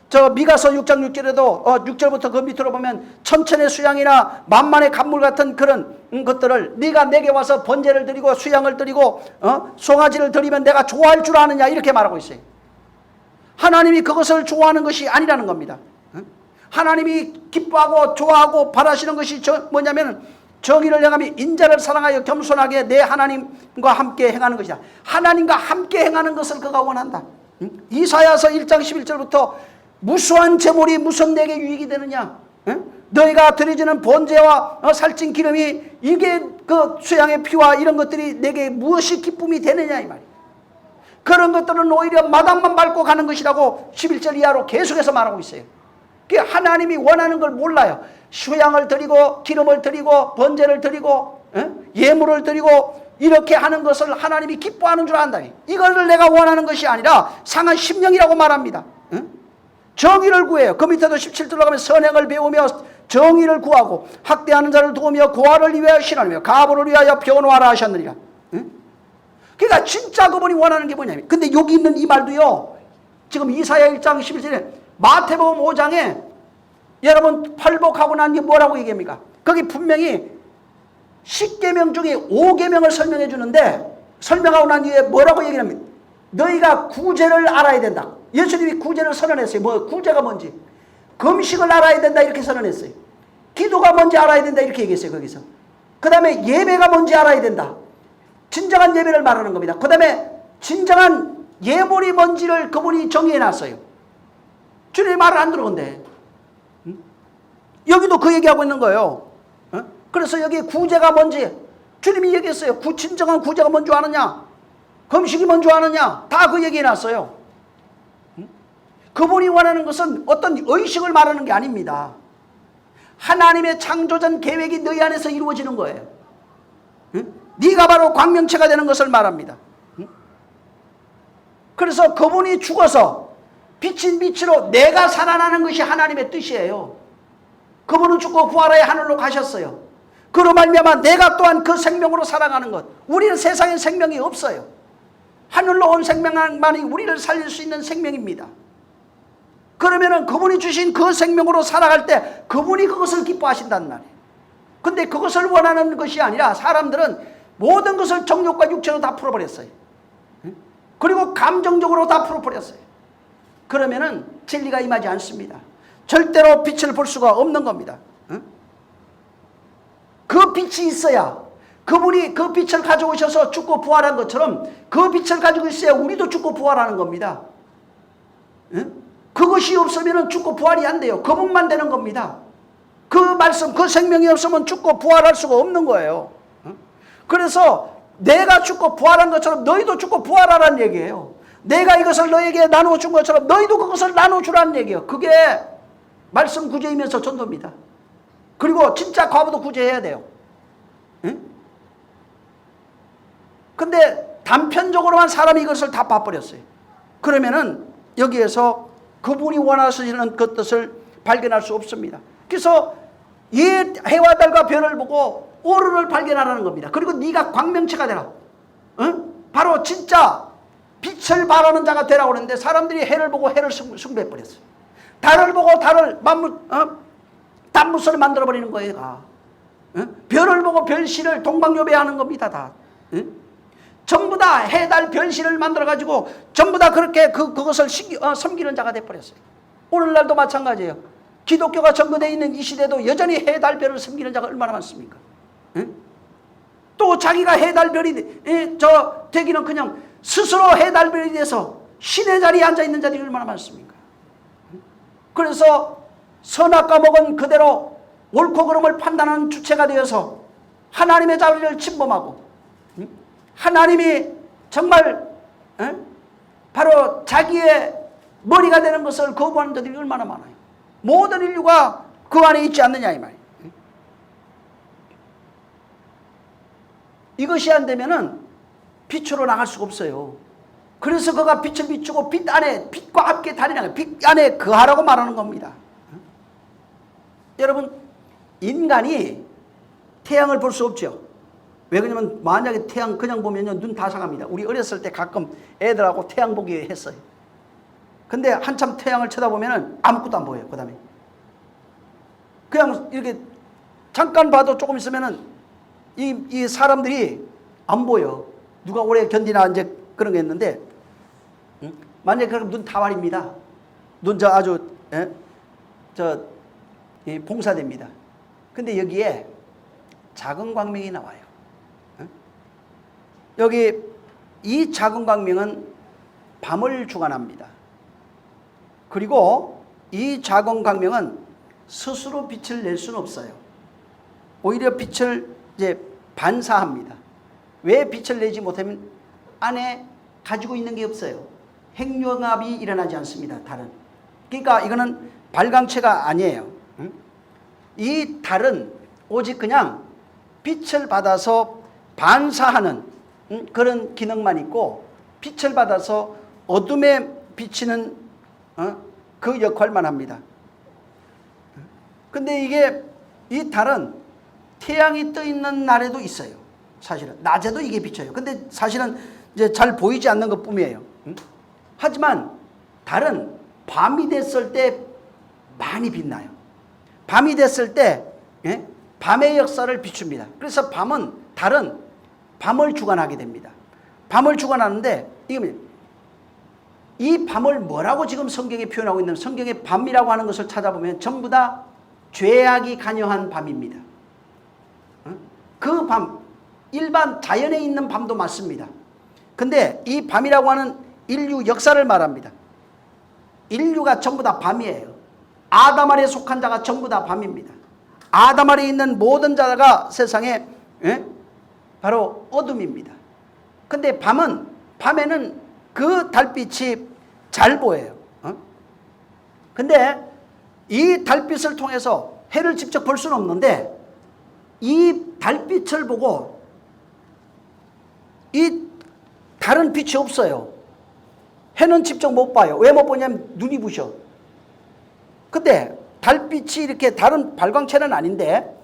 저 미가서 6장 6절에도 6절부터 그 밑으로 보면 천천의 수양이나 만만의 간물 같은 그런 것들을 네가 내게 와서 번제를 드리고 수양을 드리고 송아지를 드리면 내가 좋아할 줄 아느냐 이렇게 말하고 있어요. 하나님이 그것을 좋아하는 것이 아니라는 겁니다. 하나님이 기뻐하고 좋아하고 바라시는 것이 뭐냐면 정의를 행하며 인자를 사랑하여 겸손하게 내 하나님과 함께 행하는 것이다. 하나님과 함께 행하는 것을 그가 원한다. 이사야서 1장 11절부터 무수한 제물이 무슨 내게 유익이 되느냐? 너희가 드려지는 번제와 살찐 기름이 이게 그 수양의 피와 이런 것들이 내게 무엇이 기쁨이 되느냐 이 말이에요. 그런 것들은 오히려 마당만 밟고 가는 것이라고 11절 이하로 계속해서 말하고 있어요. 하나님이 원하는 걸 몰라요. 수양을 드리고 기름을 드리고 번제를 드리고 예물을 드리고 이렇게 하는 것을 하나님이 기뻐하는 줄 안다. 이걸 내가 원하는 것이 아니라 상한 심령이라고 말합니다. 정의를 구해요. 그 밑에도 17절로 가면 선행을 배우며 정의를 구하고 학대하는 자를 도우며 고아를 위하여 신하며 가부를 위하여 변호하라 하셨느니라. 그러니까 진짜 그분이 원하는 게 뭐냐면, 근데 여기 있는 이 말도요, 지금 이사야 1장 11절에 마태복음 5장에 여러분 팔복하고 난 게 뭐라고 얘기합니까? 거기 분명히 10계명 중에 5계명을 설명해 주는데 설명하고 난 뒤에 뭐라고 얘기를 합니까? 너희가 구제를 알아야 된다. 예수님이 구제를 선언했어요. 뭐 구제가 뭔지. 금식을 알아야 된다 이렇게 선언했어요. 기도가 뭔지 알아야 된다 이렇게 얘기했어요. 거기서. 그 다음에 예배가 뭔지 알아야 된다. 진정한 예배를 말하는 겁니다. 그 다음에 진정한 예물이 뭔지를 그분이 정의해놨어요. 주님이 말을 안 들어온대. 여기도 그 얘기하고 있는 거예요. 그래서 여기 구제가 뭔지 주님이 얘기했어요. 진정한 구제가 뭔지 아느냐? 금식이 뭔지 아느냐? 다 그 얘기해놨어요. 그분이 원하는 것은 어떤 의식을 말하는 게 아닙니다. 하나님의 창조전 계획이 너희 안에서 이루어지는 거예요. 네가 바로 광명체가 되는 것을 말합니다. 그래서 그분이 죽어서 빛인 빛으로 내가 살아나는 것이 하나님의 뜻이에요. 그분은 죽고 부활하여 하늘로 가셨어요. 그로 말미암아 내가 또한 그 생명으로 살아가는 것. 우리는 세상에 생명이 없어요. 하늘로 온 생명만이 우리를 살릴 수 있는 생명입니다. 그러면은 그분이 주신 그 생명으로 살아갈 때 그분이 그것을 기뻐하신단 말이에요. 근데 그것을 원하는 것이 아니라 사람들은 모든 것을 정욕과 육체로 다 풀어버렸어요. 그리고 감정적으로 다 풀어버렸어요. 그러면은 진리가 임하지 않습니다. 절대로 빛을 볼 수가 없는 겁니다. 그 빛이 있어야 그분이 그 빛을 가져오셔서 죽고 부활한 것처럼 그 빛을 가지고 있어야 우리도 죽고 부활하는 겁니다. 그것이 없으면 죽고 부활이 안 돼요. 그분만 되는 겁니다. 그 말씀, 그 생명이 없으면 죽고 부활할 수가 없는 거예요. 그래서 내가 죽고 부활한 것처럼 너희도 죽고 부활하라는 얘기예요. 내가 이것을 너에게 나눠준 것처럼 너희도 그것을 나눠주라는 얘기예요. 그게 말씀 구제이면서 전도입니다. 그리고 진짜 과부도 구제해야 돼요. 근데 단편적으로만 사람이 이것을 다 봐버렸어요. 그러면은 여기에서 그분이 원하시는 그 뜻을 발견할 수 없습니다. 그래서 이 해와 달과 별을 보고 오르를 발견하라는 겁니다. 그리고 네가 광명체가 되라. 바로 진짜 빛을 발하는 자가 되라고 그러는데 사람들이 해를 보고 해를 숭배해버렸어요. 달을 보고 달을 단무스를 만들어버리는 거예요. 별을 보고 별신을 동방요배하는 겁니다. 다. 전부 다 해, 달, 별신을 만들어가지고 전부 다 그렇게 그것을 섬기는 자가 돼버렸어요. 오늘날도 마찬가지예요. 기독교가 전거되어 있는 이 시대도 여전히 해, 달, 별을 섬기는 자가 얼마나 많습니까? 또 자기가 해, 달, 별이 되기는 그냥 스스로 해, 달, 별이 돼서 신의 자리에 앉아있는 자들이 얼마나 많습니까? 그래서 선악과 먹은 그대로 옳고 그름을 판단하는 주체가 되어서 하나님의 자리를 침범하고 하나님이 정말 바로 자기의 머리가 되는 것을 거부하는 자들이 얼마나 많아요. 모든 인류가 그 안에 있지 않느냐 이 말이에요. 이것이 안 되면은 빛으로 나갈 수가 없어요. 그래서 그가 빛을 비추고 빛 안에 빛과 함께 다니라. 빛 안에 거하라고 말하는 겁니다. 여러분, 인간이 태양을 볼 수 없죠. 왜 그러냐면 만약에 태양 그냥 보면요 눈 다 상합니다. 우리 어렸을 때 가끔 애들하고 태양 보기 했어요. 근데 한참 태양을 쳐다보면은 아무것도 안 보여요. 그다음에 그냥 이렇게 잠깐 봐도 조금 있으면은 이 사람들이 안 보여. 누가 오래 견디나 이제 그런 게 있는데, 만약에 그럼 눈 다 말입니다. 눈 저 아주 봉사됩니다. 근데 여기에 작은 광명이 나와요. 여기 이 작은 광명은 밤을 주관합니다. 그리고 이 작은 광명은 스스로 빛을 낼 수는 없어요. 오히려 빛을 이제 반사합니다. 왜 빛을 내지 못하면 안에 가지고 있는 게 없어요. 핵융합이 일어나지 않습니다. 달은. 그러니까 이거는 발광체가 아니에요. 이 달은 오직 그냥 빛을 받아서 반사하는 그런 기능만 있고, 빛을 받아서 어둠에 비치는 그 역할만 합니다. 근데 이 달은 태양이 떠 있는 날에도 있어요. 사실은 낮에도 이게 비쳐요. 근데 사실은 이제 잘 보이지 않는 것뿐이에요. 하지만 달은 밤이 됐을 때 많이 빛나요. 밤이 됐을 때 밤의 역사를 비춥니다. 그래서 달은 밤을 주관하게 됩니다. 밤을 주관하는데 이 밤을 뭐라고 지금 성경에 표현하고 있는, 성경에 밤이라고 하는 것을 찾아보면 전부 다 죄악이 관여한 밤입니다. 그 밤, 일반 자연에 있는 밤도 맞습니다. 근데 이 밤이라고 하는 인류 역사를 말합니다. 인류가 전부 다 밤이에요. 아담 아래에 속한 자가 전부 다 밤입니다. 아담 아래에 있는 모든 자가 세상에 바로 어둠입니다. 근데 밤에는 그 달빛이 잘 보여요. 근데 이 달빛을 통해서 해를 직접 볼 수는 없는데, 이 달빛을 보고 이 다른 빛이 없어요. 해는 직접 못 봐요. 왜 못 보냐면 눈이 부셔. 근데 달빛이 이렇게 다른 발광체는 아닌데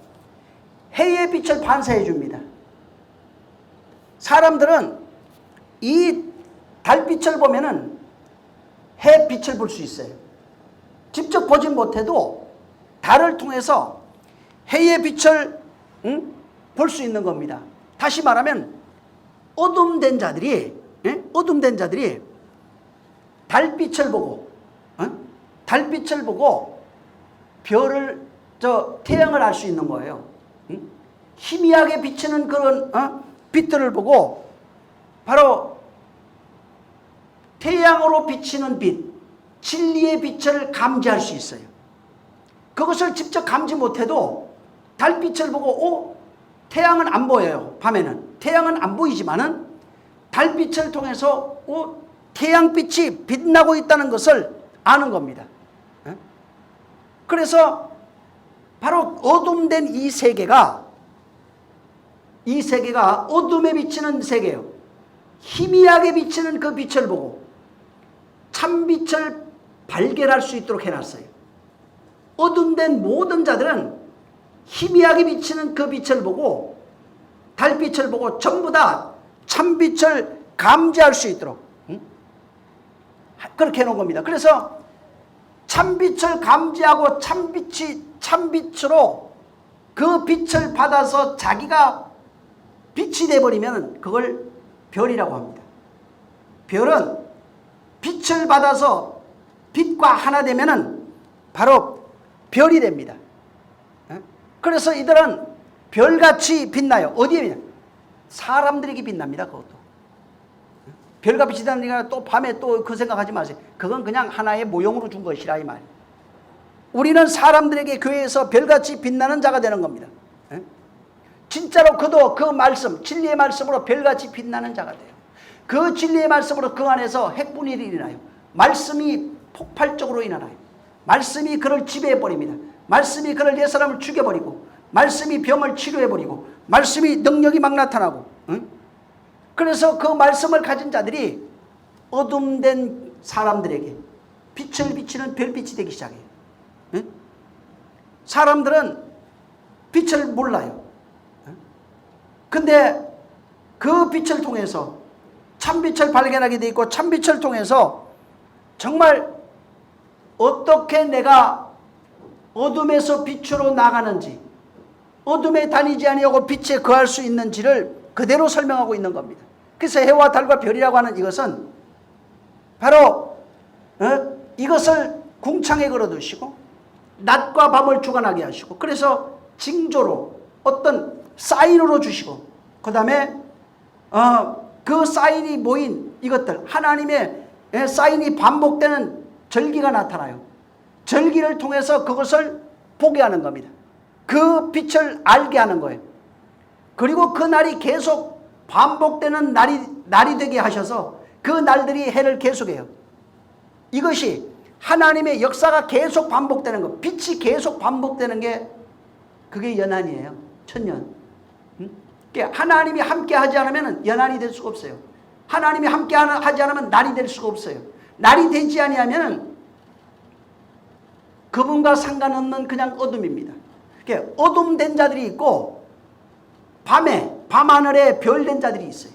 해의 빛을 반사해 줍니다. 사람들은 이 달빛을 보면은 햇빛을 볼 수 있어요. 직접 보진 못해도 달을 통해서 해의 빛을 볼 수 있는 겁니다. 다시 말하면 어둠된 자들이 달빛을 보고 태양을 알 수 있는 거예요. 희미하게 비치는 그런 빛들을 보고 바로 태양으로 비치는 빛, 진리의 빛을 감지할 수 있어요. 그것을 직접 감지 못해도 달빛을 보고 태양은 안 보여요. 밤에는 태양은 안 보이지만은 달빛을 통해서 태양빛이 빛나고 있다는 것을 아는 겁니다. 그래서 바로 어둠된 이 세계가 어둠에 비치는 세계예요. 희미하게 비치는 그 빛을 보고 참빛을 발견할 수 있도록 해놨어요. 어둠된 모든 자들은 희미하게 비치는 그 빛을 보고 달빛을 보고 전부 다 참빛을 감지할 수 있도록 그렇게 해놓은 겁니다. 그래서 참빛을 감지하고 참빛으로 그 빛을 받아서 자기가 빛이 되어버리면 그걸 별이라고 합니다. 별은 빛을 받아서 빛과 하나 되면은 바로 별이 됩니다. 그래서 이들은 별같이 빛나요. 어디에? 사람들에게 빛납니다. 그것도. 별과 빛이 되니까 또 밤에 또 그 생각하지 마세요. 그건 그냥 하나의 모형으로 준 것이라 이 말. 우리는 사람들에게 교회에서 별같이 빛나는 자가 되는 겁니다. 진짜로 그도 그 말씀, 진리의 말씀으로 별같이 빛나는 자가 돼요. 그 진리의 말씀으로 그 안에서 핵분열이 일어나요. 말씀이 폭발적으로 일어나요. 말씀이 그를 지배해버립니다. 말씀이 그를 옛사람을 죽여버리고, 말씀이 병을 치료해버리고, 말씀이 능력이 막 나타나고, 응? 그래서 그 말씀을 가진 자들이 어둠된 사람들에게 빛을 비치는 별빛이 되기 시작해요. 응? 사람들은 빛을 몰라요. 응? 근데 그 빛을 통해서 참빛을 발견하게 돼 있고, 참빛을 통해서 정말 어떻게 내가 어둠에서 빛으로 나가는지, 어둠에 다니지 아니하고 빛에 거할 수 있는지를 그대로 설명하고 있는 겁니다. 그래서 해와 달과 별이라고 하는 이것은 바로 이것을 궁창에 걸어두시고 낮과 밤을 주관하게 하시고, 그래서 징조로 어떤 사인으로 주시고, 그 다음에 그 사인이 모인 이것들, 하나님의 사인이 반복되는 절기가 나타나요. 절기를 통해서 그것을 보게 하는 겁니다. 그 빛을 알게 하는 거예요. 그리고 그 날이 계속 반복되는 날이 되게 하셔서 그 날들이 해를 계속해요. 이것이 하나님의 역사가 계속 반복되는 것, 빛이 계속 반복되는 게 그게 연한이에요. 천년. 하나님이 함께 하지 않으면 연한이 될 수가 없어요. 하나님이 함께 하지 않으면 날이 될 수가 없어요. 날이 되지 아니하면 그분과 상관없는 그냥 어둠입니다. 어둠된 자들이 있고 밤하늘에 별된 자들이 있어요.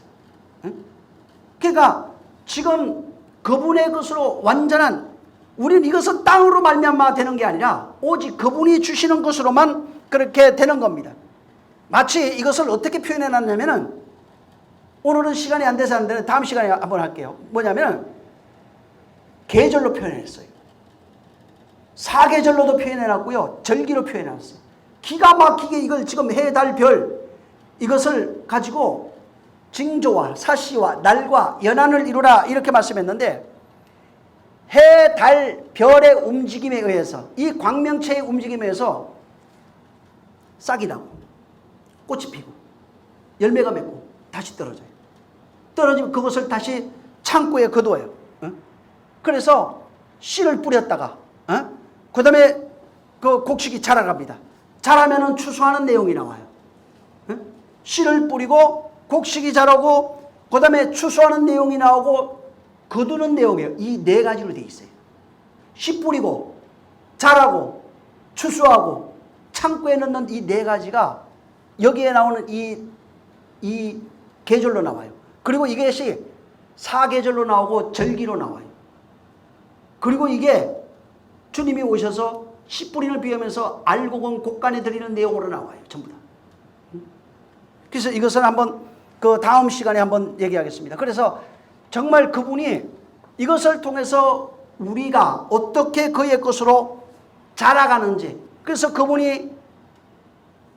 그러니까 지금 그분의 것으로 완전한, 우리는 이것은 땅으로 말미암아 되는 게 아니라 오직 그분이 주시는 것으로만 그렇게 되는 겁니다. 마치 이것을 어떻게 표현해 놨냐면은, 오늘은 시간이 안 돼서 안 되는데 다음 시간에 한번 할게요. 뭐냐면은 계절로 표현했어요. 사계절로도 표현해 놨고요, 절기로 표현해 놨어요. 기가 막히게 이걸 지금 해, 달, 별 이것을 가지고 징조와 사시와 날과 연한을 이루라 이렇게 말씀했는데, 해, 달, 별의 움직임에 의해서, 이 광명체의 움직임에 의해서 싹이 나고 꽃이 피고 열매가 맺고 다시 떨어져요. 떨어지면 그것을 다시 창고에 거두어요. 그래서 씨를 뿌렸다가 그 다음에 그 곡식이 자라갑니다. 자라면은 추수하는 내용이 나와요. 씨를 뿌리고 곡식이 자라고 그 다음에 추수하는 내용이 나오고 거두는 내용이에요. 이 네 가지로 되어 있어요. 씨 뿌리고 자라고 추수하고 창고에 넣는 이 네 가지가 여기에 나오는 이 계절로 나와요. 그리고 이것이 사계절로 나오고 절기로 나와요. 그리고 이게 주님이 오셔서 씨 뿌리를 비우면서 알곡은 곡간에 드리는 내용으로 나와요. 전부 다. 그래서 이것은 한번 그 다음 시간에 한번 얘기하겠습니다. 그래서 정말 그분이 이것을 통해서 우리가 어떻게 그의 것으로 자라가는지, 그래서 그분이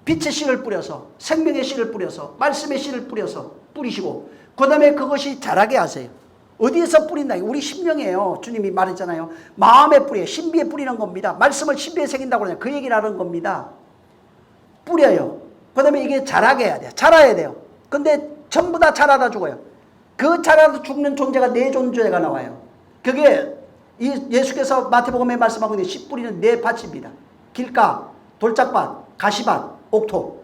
빛의 씨를 뿌려서, 생명의 씨를 뿌려서, 말씀의 씨를 뿌려서 뿌리시고, 그 다음에 그것이 자라게 하세요. 어디에서 뿌린다? 우리 심령이에요. 주님이 말했잖아요. 마음에 뿌려요. 신비에 뿌리는 겁니다. 말씀을 신비에 새긴다고 그러잖아요. 그 얘기를 하는 겁니다. 뿌려요. 그 다음에 이게 자라게 해야 돼요. 자라야 돼요. 근데 전부 다 자라다 죽어요. 그 자라다 죽는 존재가 네 존재가 나와요. 그게 예수께서 마태복음에 말씀하고 있는 씨 뿌리는 네 밭입니다. 길가, 돌짝밭, 가시밭, 옥토.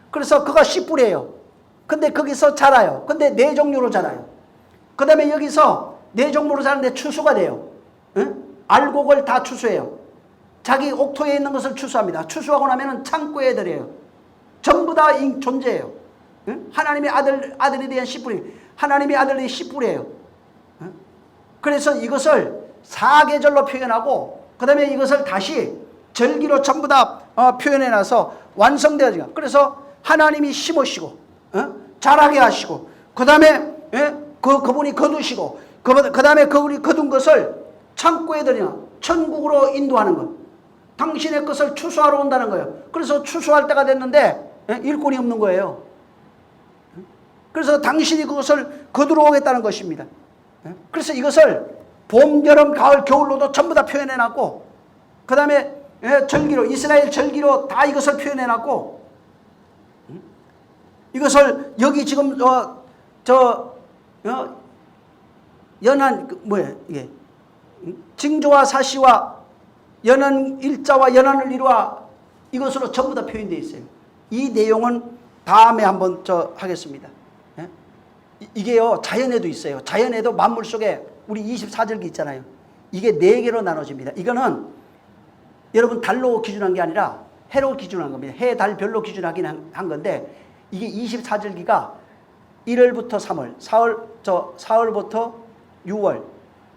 그래서 그가 씨 뿌려요. 근데 거기서 자라요. 근데 네 종류로 자라요. 그 다음에 여기서 네 종류로 자라는데 추수가 돼요. 알곡을 다 추수해요. 자기 옥토에 있는 것을 추수합니다. 추수하고 나면은 창고에 들여요. 전부 다 존재예요. 하나님의 아들에 대한 씨 뿌리, 하나님의 아들의 씨 뿌리예요. 그래서 이것을 사계절로 표현하고, 그 다음에 이것을 다시 절기로 전부 다 표현해놔서 완성되어지고, 그래서 하나님이 심으시고 자라게 하시고, 그 다음에 그분이 거두시고, 그 다음에 그분이 거둔 것을 창고에 들이나 천국으로 인도하는 것, 당신의 것을 추수하러 온다는 거예요. 그래서 추수할 때가 됐는데 일꾼이 없는 거예요. 그래서 당신이 그것을 거두러 오겠다는 것입니다. 그래서 이것을 봄, 여름, 가을, 겨울로도 전부 다 표현해놨고, 그 다음에 절기로, 이스라엘 절기로 다 이것을 표현해놨고, 이것을 여기 지금 연한 뭐예요 이게, 징조와 사시와 연한 일자와 연한을 이루어 이것으로 전부 다 표현되어 있어요. 이 내용은 다음에 한번 하겠습니다. 예? 이게요 자연에도 있어요. 자연에도 만물 속에 우리 24절기 있잖아요. 이게 4개로 나눠집니다. 이거는 여러분 달로 기준한 게 아니라 해로 기준한 겁니다. 해, 달, 별로 기준하긴 한 건데 이게 24절기가 1월부터 3월, 4월부터 6월,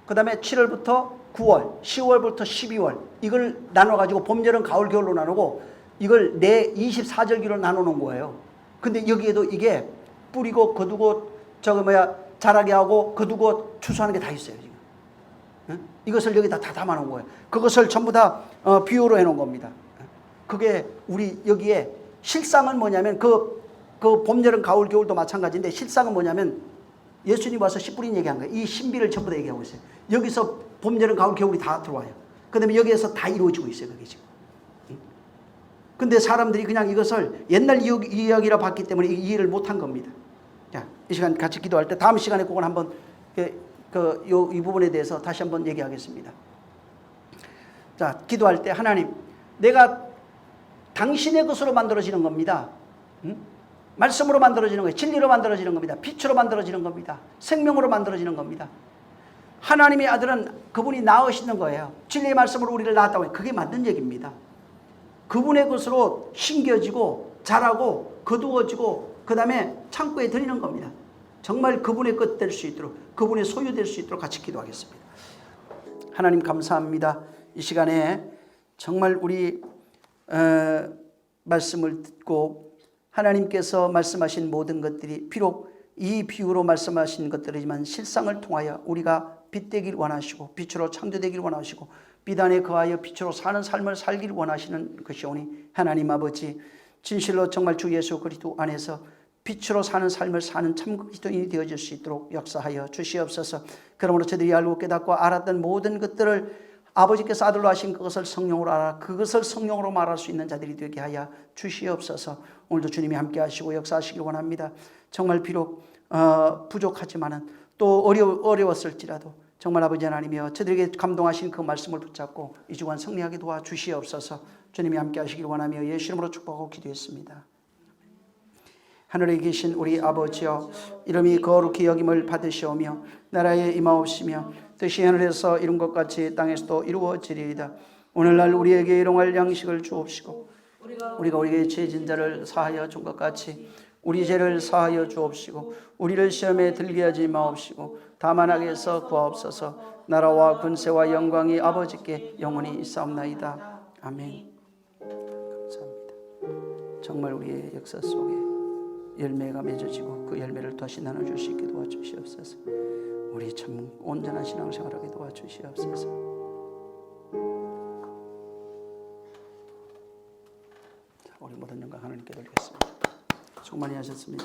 그 다음에 7월부터 9월, 10월부터 12월 이걸 나눠가지고 봄, 여름, 가을, 겨울로 나누고 이걸 24절기로 나누는 거예요. 근데 여기에도 이게 뿌리고 거두고 자라게 하고 거두고 추수하는 게 다 있어요. 지금. 응? 이것을 여기다 다 담아놓은 거예요. 그것을 전부 다 비유로 해놓은 겁니다. 그게 우리 여기에 실상은 뭐냐면 그 봄, 여름, 가을, 겨울도 마찬가지인데 실상은 뭐냐면 예수님 와서 씨 뿌린 얘기한 거예요. 이 신비를 전부 다 얘기하고 있어요. 여기서 봄, 여름, 가을, 겨울이 다 들어와요. 그 다음에 여기에서 다 이루어지고 있어요. 그게 지금. 근데 사람들이 그냥 이것을 옛날 이야기라 봤기 때문에 이해를 못한 겁니다. 자, 이 시간 같이 기도할 때 다음 시간에 그건 한번 이 부분에 대해서 다시 한번 얘기하겠습니다. 자, 기도할 때 하나님, 내가 당신의 것으로 만들어지는 겁니다. 응? 말씀으로 만들어지는 거예요. 진리로 만들어지는 겁니다. 빛으로 만들어지는 겁니다. 생명으로 만들어지는 겁니다. 하나님의 아들은 그분이 낳으시는 거예요. 진리의 말씀으로 우리를 낳았다고 해요. 그게 맞는 얘기입니다. 그분의 것으로 심겨지고 자라고 거두어지고 그 다음에 창고에 들이는 겁니다. 정말 그분의 것 될 수 있도록 그분의 소유될 수 있도록 같이 기도하겠습니다. 하나님 감사합니다. 이 시간에 정말 우리 말씀을 듣고 하나님께서 말씀하신 모든 것들이 비록 이 비유로 말씀하신 것들이지만 실상을 통하여 우리가 빛되길 원하시고 빛으로 창조되길 원하시고 비단에 거하여 빛으로 사는 삶을 살길 원하시는 것이오니 하나님 아버지 진실로 정말 주 예수 그리스도 안에서 빛으로 사는 삶을 사는 참 그리스도인이 되어질 수 있도록 역사하여 주시옵소서. 그러므로 저들이 알고 깨닫고 알았던 모든 것들을 아버지께서 아들로 하신 그것을 성령으로 알아 그것을 성령으로 말할 수 있는 자들이 되게 하여 주시옵소서. 오늘도 주님이 함께 하시고 역사하시길 원합니다. 정말 비록 부족하지만은 또 어려웠을지라도 정말 아버지 하나님이여 저들에게 감동하신 그 말씀을 붙잡고 이 주간 승리하게 도와주시옵소서. 주님이 함께 하시길 원하며 예수 이름으로 축복하고 기도했습니다. 하늘에 계신 우리 아버지여 이름이 거룩히 여김을 받으시오며 나라에 임하옵시며 뜻이 하늘에서 이룬 것 같이 땅에서도 이루어지리이다. 오늘날 우리에게 일용할 양식을 주옵시고 우리가 우리에게 죄진 자를 사하여 준 것 같이 우리 죄를 사하여 주옵시고 우리를 시험에 들게 하지 마옵시고 다만 악에서 구하옵소서. 나라와 권세와 영광이 아버지께 영원히 있사옵나이다. 아멘. 감사합니다. 정말 우리의 역사 속에 열매가 맺어지고 그 열매를 다시 나눠줄 수 있게 도와주시옵소서. 우리 참 온전한 신앙생활하게 도와주시옵소서. 우리 모든 영광 하나님께 드리겠습니다. 수고 많이 하셨습니다.